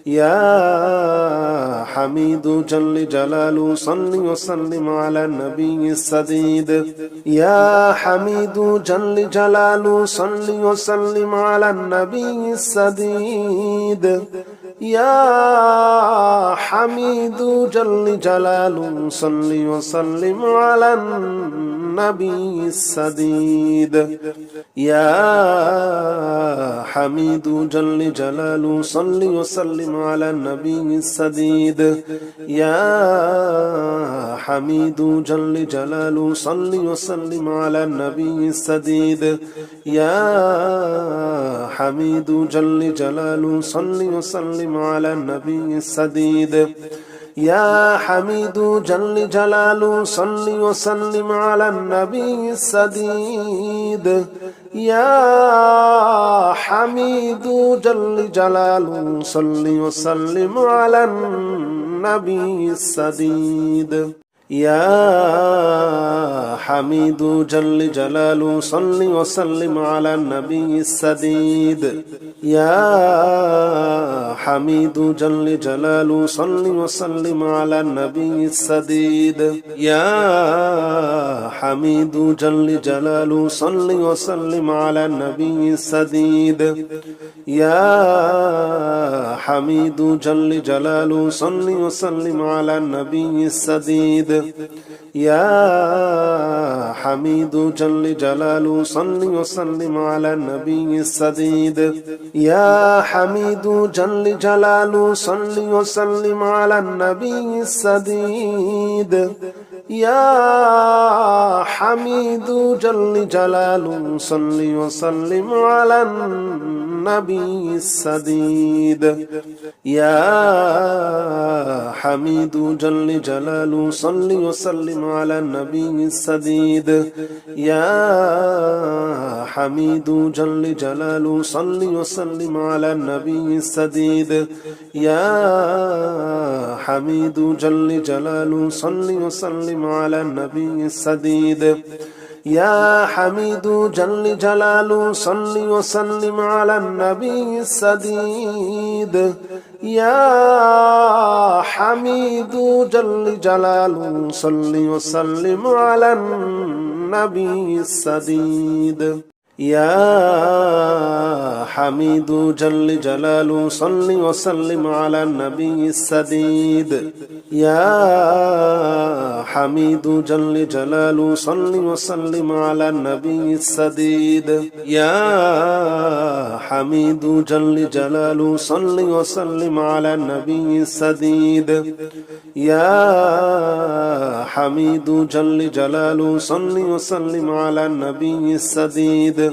يا حميد جل جلاله صل وسلم على النبي السديد يا حميد جل جلاله صل وسلم على النبي السديد يا حميد جل جلاله صل وسلم على النبي السديد يا حميد جل جلاله صل وسلم على النبي السديد يا حميد جل جلاله صل وسلم على النبي السديد يا حميد جل جلاله صل وسلم على النبي السديد يا حميد جل جلاله صل وسلم على النبي السديد يا حميد جل جلاله صل وسلم على النبي السديد يا حميد جل جلاله صل وسلم على النبي السديد يا حميد جل جلاله صل وسلم على النبي السديد يا حميد جل جلاله صل وسلم على النبي السديد يا حميد جل جلاله صل وسلم على النبي السديد يا حميد جل جلاله صل وسلم على النبي السديد يا حميد جل جلاله صل وسلم على النبي السديد يا حميد جل جلاله صل وسلم على النبي السديد يا حميد جل جلاله صل وسلم على النبي السديد يا حميد جل جلاله صل وسلم على النبي السديد يا حميد جل جلاله صل وسلم على النبي السديد يا حميد جل جلاله صل وسلم على النبي السديد يا حميد جل جلاله صل وسلم على النبي السديد يا حميد جل جلاله صل وسلم على النبي السديد يا حميد جل جلاله صل وسلم على النبي السديد يا حميد جل جلاله صل وسلم على النبي السديد يا حميد جل جلاله صل وسلم على النبي السديد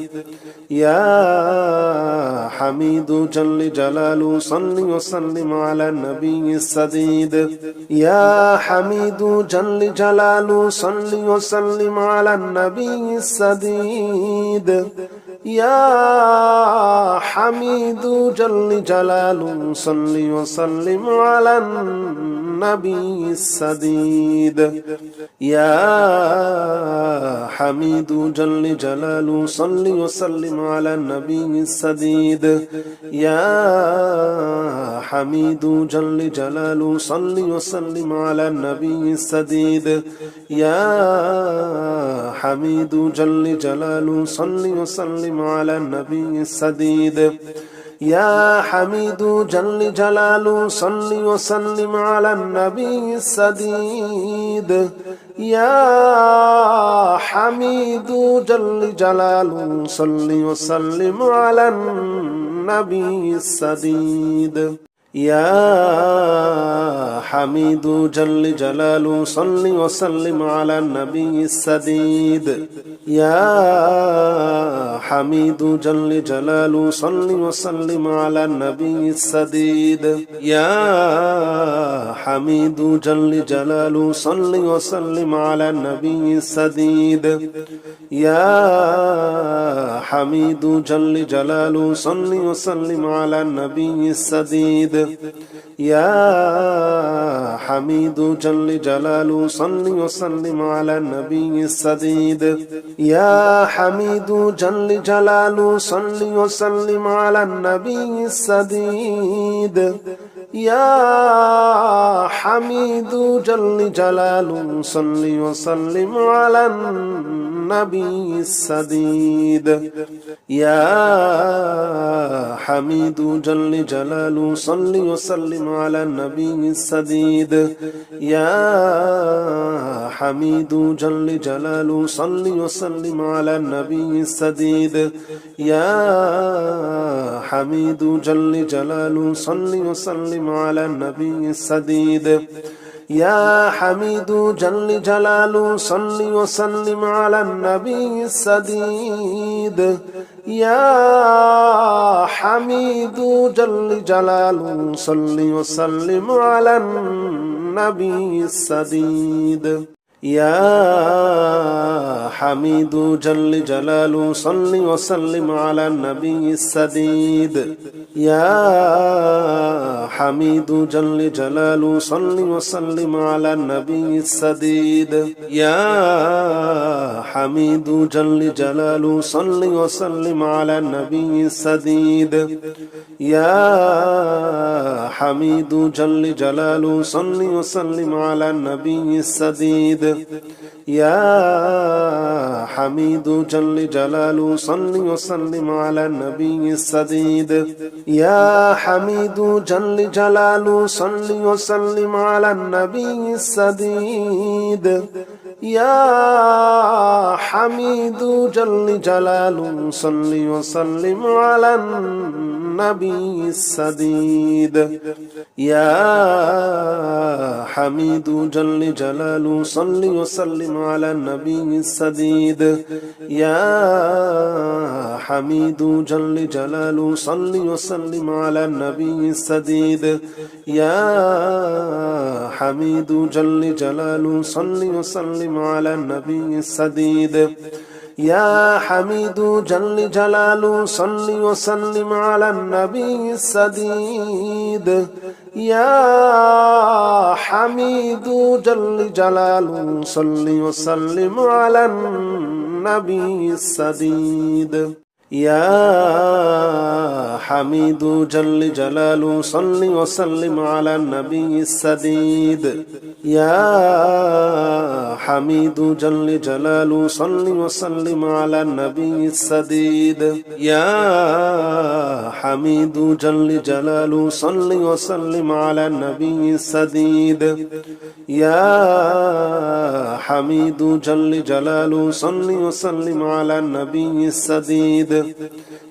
يا حميد جل جلاله صل وسلم على النبي السديد يا حميد جل جلاله صل وسلم على النبي السديد يا حميد جل جلاله صل وسلم على النبي السديد يا حميد جل جلاله صل وسلم على النبي السديد يا حميد جل جلاله صل وسلم على النبي السديد يا حميد جل جلاله صل وسلم على النبي السديد يا حميد جل جلاله صل وسلم على النبي السديد يا حميد جل جلاله صل وسلم على النبي السديد يا حميد جل جلاله صل وسلم على النبي السديد يا حميد جل جلاله صل وسلم على النبي السديد يا حميد جل جلاله صل وسلم على النبي السديد يا حميد جل جلاله صل وسلم على النبي السديد يا حميد جل جلاله صل وسلم على النبي السديد يا حميد جل جلاله صل وسلم على النبي السديد يا حميد جل جلاله صل وسلم على النبي السديد يا حميد جل جلاله صل وسلم على النبي السديد يا حميد جل جلاله صل وسلم على النبي السديد يا حميد جل جلاله صل وسلم على النبي السديد يا حميد جل جلاله صل وسلم على النبي السديد يا حميد جل جلاله صل وسلم على النبي السديد يا حميد جل جلاله صل وسلم على النبي السديد يا حميد جل جلاله صل وسلم على النبي السديد يا حميد جل جلاله صل وسلم على النبي السديد يا حميد جل جلاله صل وسلم على النبي السديد يا حميد جل جلاله صل وسلم على النبي السديد يا حميد جل جلاله صل وسلم على النبي السديد يا حميد جل جلاله صل وسلم على النبي السديد يا حميد جل جلاله صل وسلم على النبي السديد يا حميد جل جلاله صل وسلم على النبي السديد يا حميد جل جلاله صل وسلم على النبي السديد يا حميد جل جلاله صل وسلم على النبي السديد يا حميد جل جلاله صل وسلم على النبي السديد يا حميد جل جلاله صل وسلم على النبي السديد يا حميد جل جلاله صل وسلم على النبي السديد يا حميد جل جلاله صل وسلم على النبي السديد يا حميد جل جلاله صل وسلم على النبي السديد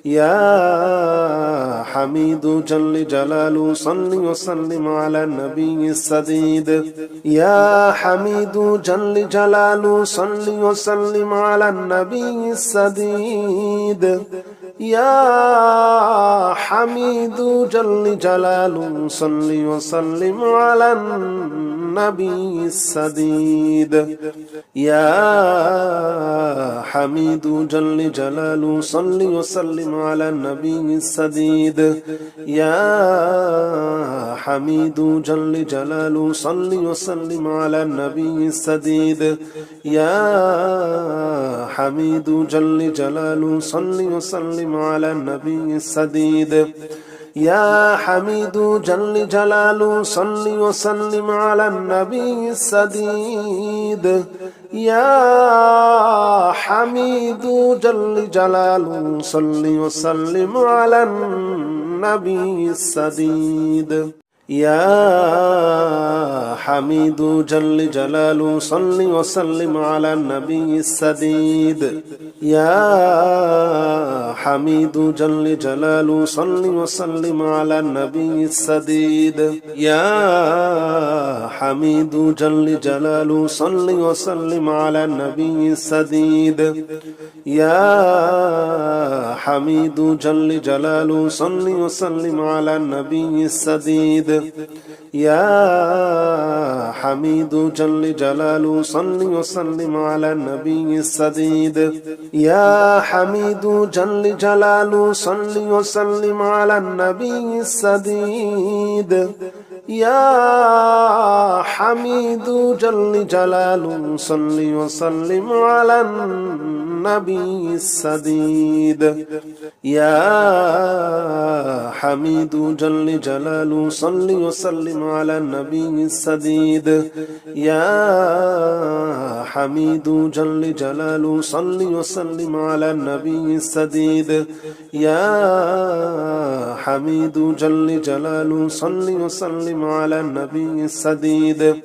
يا حميد جل جلاله صل وسلم على النبي السديد يا حميد جل جلاله صل وسلم على النبي السديد يا حميد جل جلاله صل وسلم على النبي السديد يا حميد جل جلاله صل وسلم على النبي السديد يا حميد جل جلاله صل وسلم على النبي السديد يا حميد جل جلاله صل وسلم على النبي السديد يا حميد جل جلاله صل وسلم على النبي السديد يا حميد جل جلاله صل وسلم على النبي السديد يا حميد جل جلاله صل وسلم على النبي السديد يا حميد جل جلاله صل وسلم على النبي السديد يا حميد جل جلاله صل وسلم على النبي السديد يا حميد جل جلاله صل وسلم على النبي السديد يا حميد جل جلاله صل وسلم على النبي السديد يا حميد جل جلاله صل وسلم على النبي السديد يا حميد جل جلاله صل وسلم على النبي السديد يا حميد جل جلاله صل وسلم على النبي السديد يا حميد جل جلاله صل وسلم على النبي السديد يا حميد جل جلاله صل وسلم على النبي السديد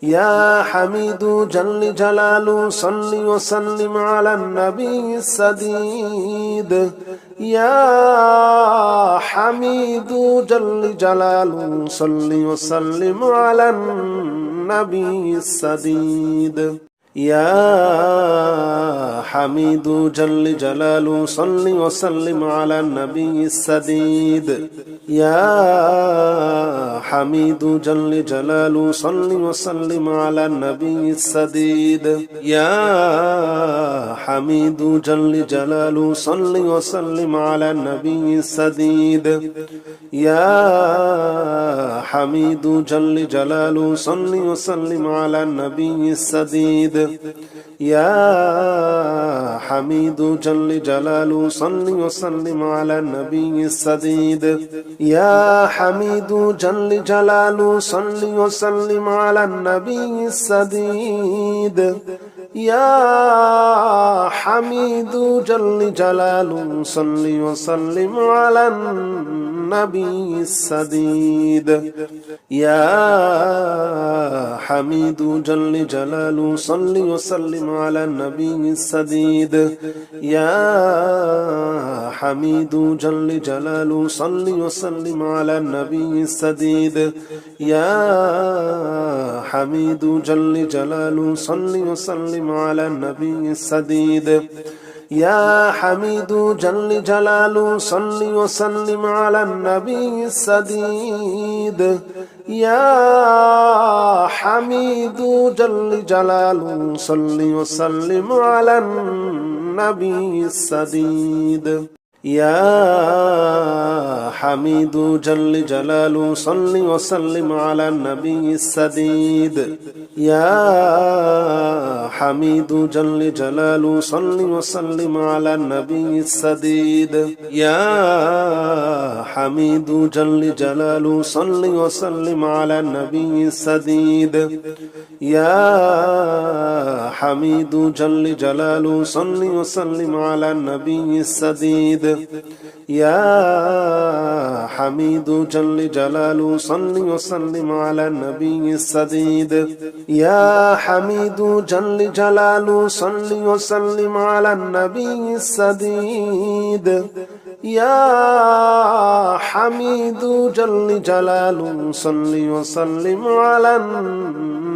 يا حميد جل جلاله صل وسلم على النبي السديد يا حميد جل جلاله صل وسلم على النبي السديد يا حميد جل جلاله صل وسلم على النبي السديد يا حميد جل جلاله صل وسلم على النبي السديد يا حميد جل جلاله صل وسلم على النبي السديد يا حميد جل جلاله صل وسلم على النبي السديد يا حميد جل جلاله صل وسلم على النبي السديد يا حميد جل جلاله صل وسلم على النبي السديد يا حميد جل جلاله صل وسلم على النبي السديد يا حميد جل جلاله صل وسلم على النبي السديد يا حميد جل جلاله صل وسلم على النبي السديد يا حميد جل جلاله صل وسلم على النبي السديد يا حميد جل جلاله صل وسلم على النبي السديد يا حميد جل جلاله صل وسلم على النبي السديد يا حميد جل جلاله صل وسلم على النبي السديد يا حميد جل جلاله صل وسلم على النبي السديد يا حميد جل جلاله صل وسلم على النبي السديد يا حميد جل جلاله صل وسلم على النبي السديد يا حميد جل جلاله صل وسلم على النبي السديد يا حميد جل جلاله صل وسلم على النبي السديد يا حميد جل جلاله صل وسلم على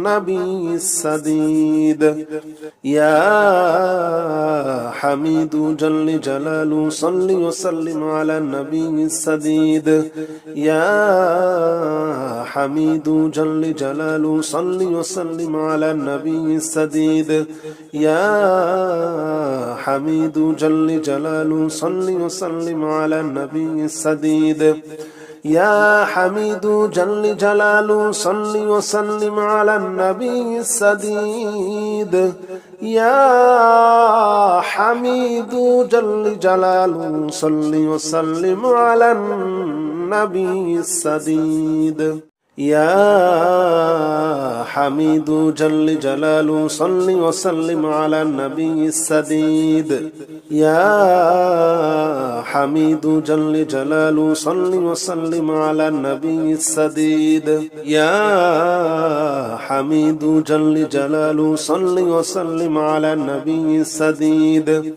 النبي السديد يا حميد جل جلاله صل وسلم على النبي السديد يا حميد جل جلاله صل وسلم على النبي السديد يا حميد جل جلاله صل وسلم على النبي السديد يا حميد جل جلاله صل وسلم على النبي السديد يا حميد جل جلاله صل وسلم على النبي السديد يا حميد جل جلاله صل وسلم على النبي السديد يا حميد جل جلاله صل وسلم على النبي السديد يا حميد جل جلاله صل وسلم على النبي السديد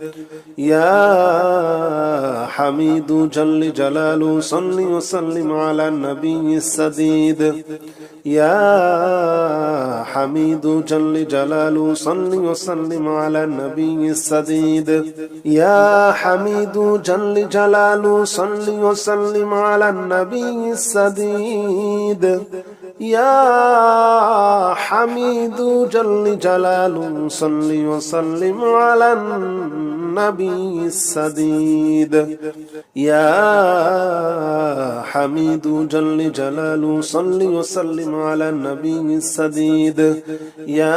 يا حميد جل جلاله صل وسلم على النبي السديد يا حميد جل جلاله صل وسلم على النبي السديد يا حميد جل جلاله صل وسلم على النبي السديد يا حميد جل جلاله صل وسلم على النبي السديد يا حميد جل جلاله صل وسلم على النبي السديد يا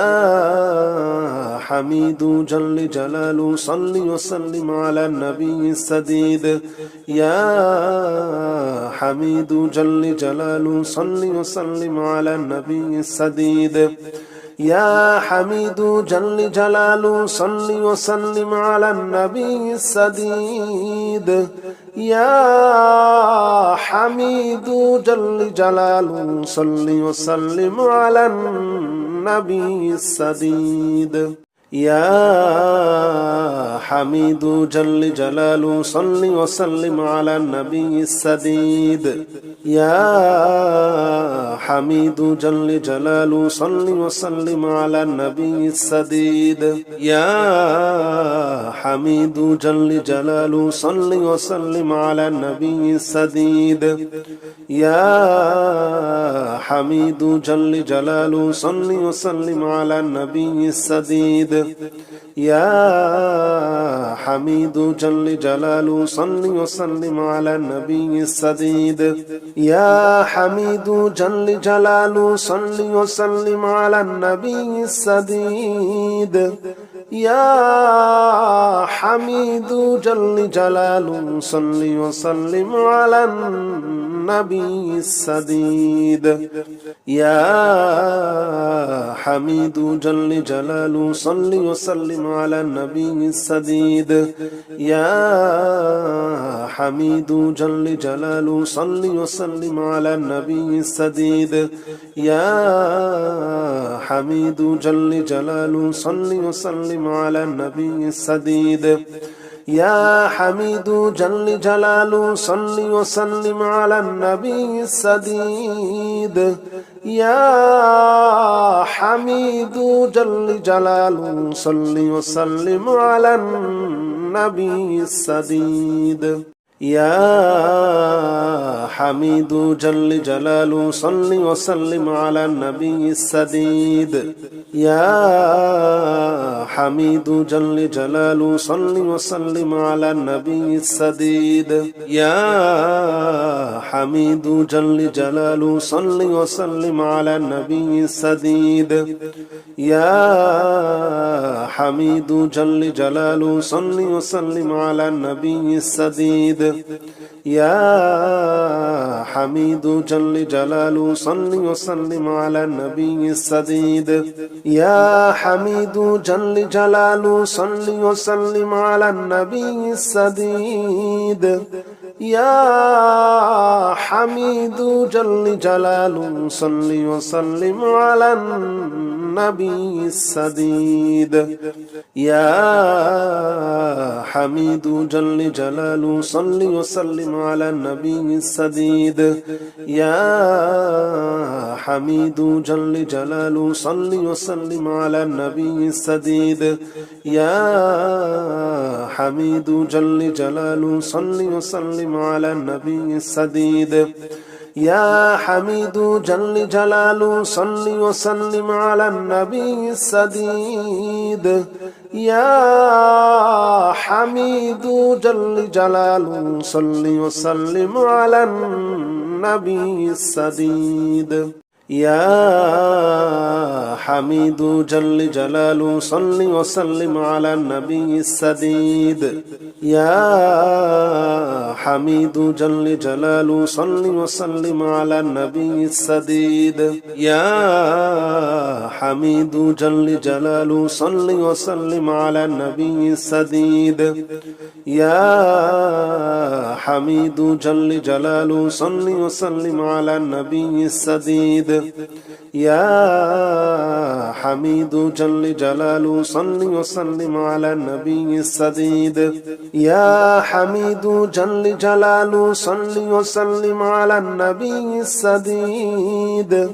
حميد جل جلاله صل وسلم على النبي السديد يا حميد جل جلاله صل وسلم على النبي السديد يا حميد جل جلاله صل وسلم على النبي السديد يا حميد جل جلاله صل وسلم على النبي السديد يا حميد جل جلاله صل وسلم على النبي السديد يا حميد جل جلاله صل وسلم على النبي السديد يا حميد جل جلاله صل وسلم على النبي السديد يا حميد جل جلاله صل وسلم على النبي السديد يا حميد جل جلاله صل وسلم على النبي السديد يا حميد جل جلاله صل وسلم على النبي السديد يا حميد جل جلاله صل وسلم على النبي السديد يا حميد جل جلاله صل وسلم على النبي السديد يا حميد جل جلاله صل وسلم على النبي السديد يا حميد جل جلاله صل وسلم على النبي السديد يا حميد جل جلاله صل وسلم على النبي السديد يا حميد جل جلاله صل وسلم على النبي السديد يا حميد جل جلاله صل وسلم على النبي السديد يا حميد جل جلاله صل وسلم على النبي السديد يا حميد جل جلاله صل وسلم على النبي السديد يا حميد جل جلاله صل وسلم على النبي السديد يا حميد جل جلاله صل وسلم على النبي السديد يا حميد جل جلاله صل وسلم على النبي السديد يا حميد جل جلاله صل وسلم على النبي السديد يا حميد جل جلاله صل وسلم على النبي السديد يا حميد جل جلاله صل وسلم على النبي السديد يا حميد جل جلاله صل وسلم على النبي السديد يا حميد جل جلاله صل وسلم على النبي السديد يا حميد جل جلاله صل وسلم على النبي السديد يا حميد جل جلاله صل وسلم على النبي السديد يا حميد جل جلاله صل وسلم على النبي السديد يا حميد جل جلاله صل وسلم على النبي السديد يا حميد جل جلاله صل وسلم على النبي السديد يا حميد جل جلاله صل وسلم على النبي السديد يا حميد جل جلاله صل وسلم على النبي السديد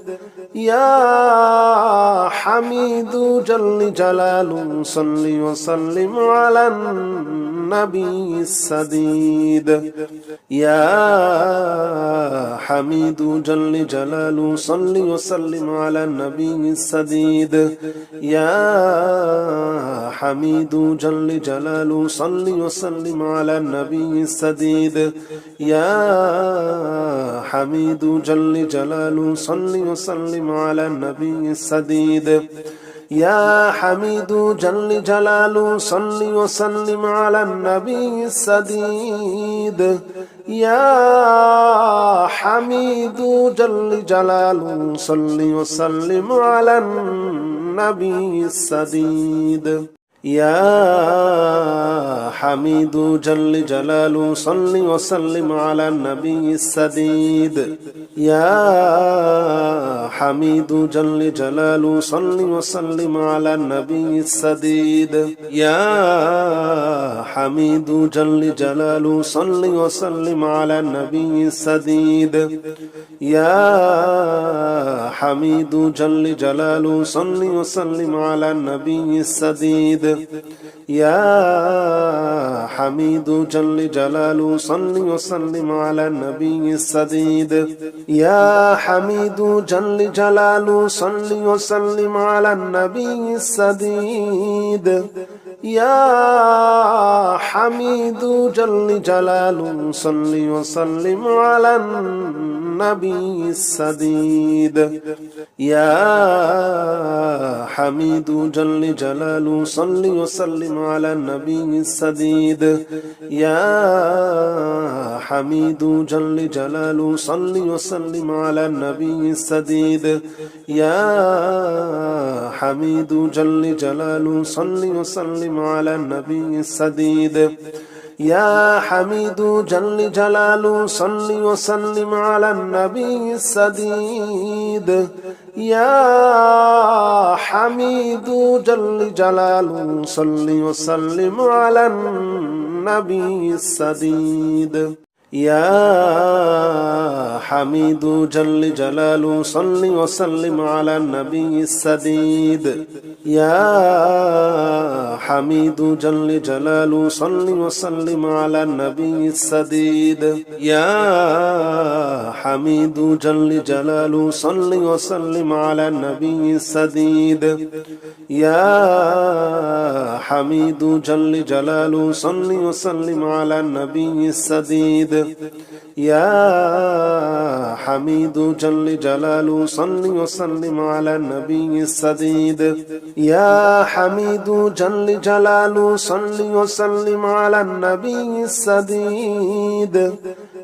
يا حميد جل جلاله صل وسلم على النبي السديد يا حميد جل جلاله صل وسلم على النبي السديد يا حميد جل جلاله صل وسلم على النبي السديد يا حميد جل جلاله صل وسلم على النبي السديد يا حميد جل جلاله صل وسلم على النبي السديد يا حميد جل جلاله صل وسلم على النبي السديد يا حميد جل جلاله صل وسلم على النبي السديد يا حميد جل جلاله صل وسلم على النبي السديد يا حميد جل جلاله صل وسلم على النبي السديد يا حميد جل جلاله صل وسلم على النبي السديد يا حميد جل جلاله صل وسلم على النبي السديد يا حميد جل جلاله صل وسلم على النبي السديد يا حميد جل جلاله صل وسلم على النبي السديد يا حميد جل جلاله صل وسلم على النبي السديد يا حميد جل جلاله صل وسلم على النبي السديد يا حميد جل جلاله صل وسلم على النبي السديد يا حميد جل جلاله صل وسلم على النبي السديد يا حميد جل جلاله صل وسلم على النبي السديد يا حميد جل جلاله صل وسلم على النبي السديد يا حميد جل جلاله صل وسلم على النبي السديد يا حميد جل جلاله صل وسلم على النبي السديد يا حميد جل جلاله صل وسلم على النبي السديد يا حميد جل جلاله صل وسلم على النبي السديد يا حميد جل جلاله صل وسلم على النبي السديد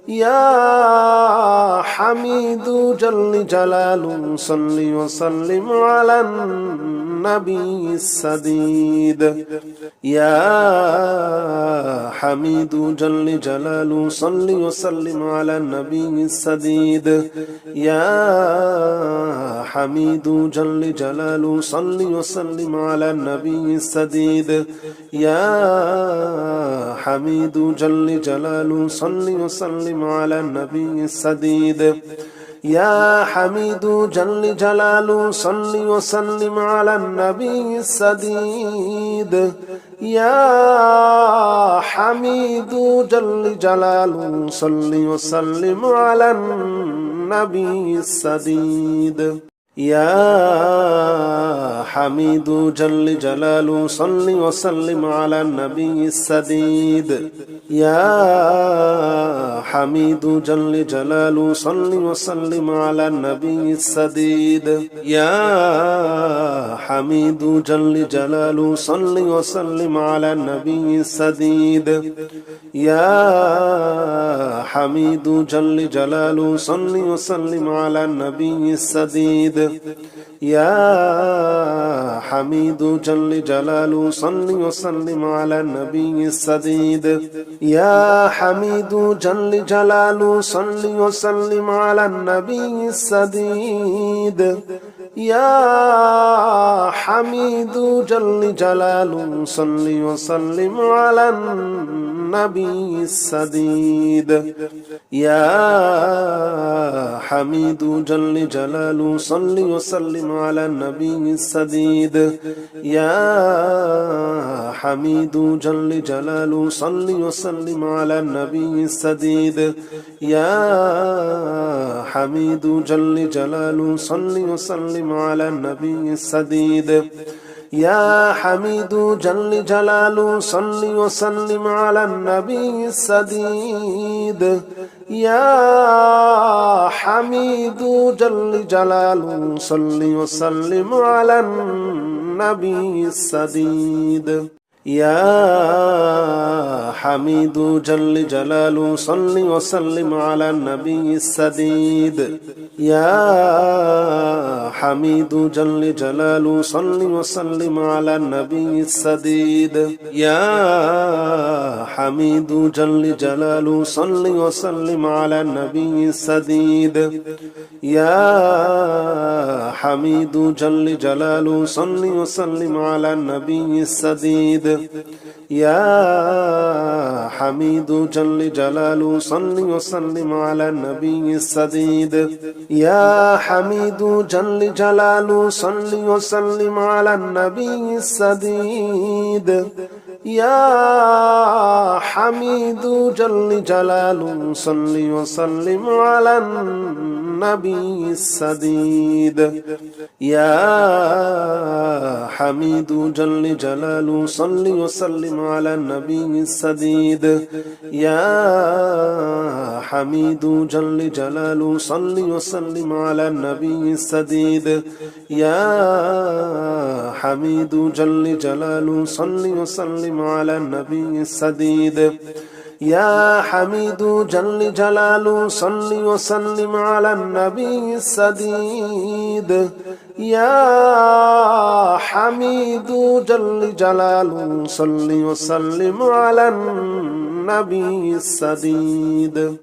يا حميد جل جلاله صل وسلم على النبي السديد يا حميد جل جلاله صل وسلم على النبي السديد يا حميد جل جلاله صل وسلم على النبي السديد يا حميد جل جلاله صل وسلم على النبي السديد يا حميد جل جلاله صل وسلم على النبي السديد يا حميد جل جلاله صل وسلم على النبي السديد يا حميد جل جلاله صل وسلم على النبي السديد يا حميد جل جلاله صل وسلم على النبي السديد يا حميد جل جلاله صل وسلم على النبي السديد يا حميد جل جلاله صل وسلم على النبي السديد يا حميد جل جلاله صل وسلم على النبي السديد يا حميد جل جلاله صل وسلم على النبي السديد يا حميد جل جلاله صل وسلم على النبي السديد يا حميد جل جلاله صل وسلم على النبي السديد يا حميد جل جلاله صل وسلم على النبي السديد يا حميد جل جلاله صل وسلم على النبي السديد يا حميد جل جلاله صل وسلم على النبي السديد يا حميد جل جلاله صل وسلم على النبي السديد يا حميد جل جلاله صل وسلم على النبي السديد يا حميد جل جلاله صل وسلم على النبي السديد يا حميد جل جلاله صل وسلم على النبي السديد يا حميد جل جلاله صل وسلم على النبي السديد يا حميد جل جلاله صل وسلم على النبي السديد يا حميد جل جلاله صل وسلم على النبي السديد يا حميد جل جلاله صل وسلم على النبي السديد يا حميد جل جلاله صل وسلم على النبي السديد يا حميد جل جلاله صل وسلم على النبي السديد يا حميد جل جلاله صل وسلم على النبي السديد يا حميد جل جلاله صل وسلم على النبي السديد يا حميد جل جلاله صل وسلم على النبي السديد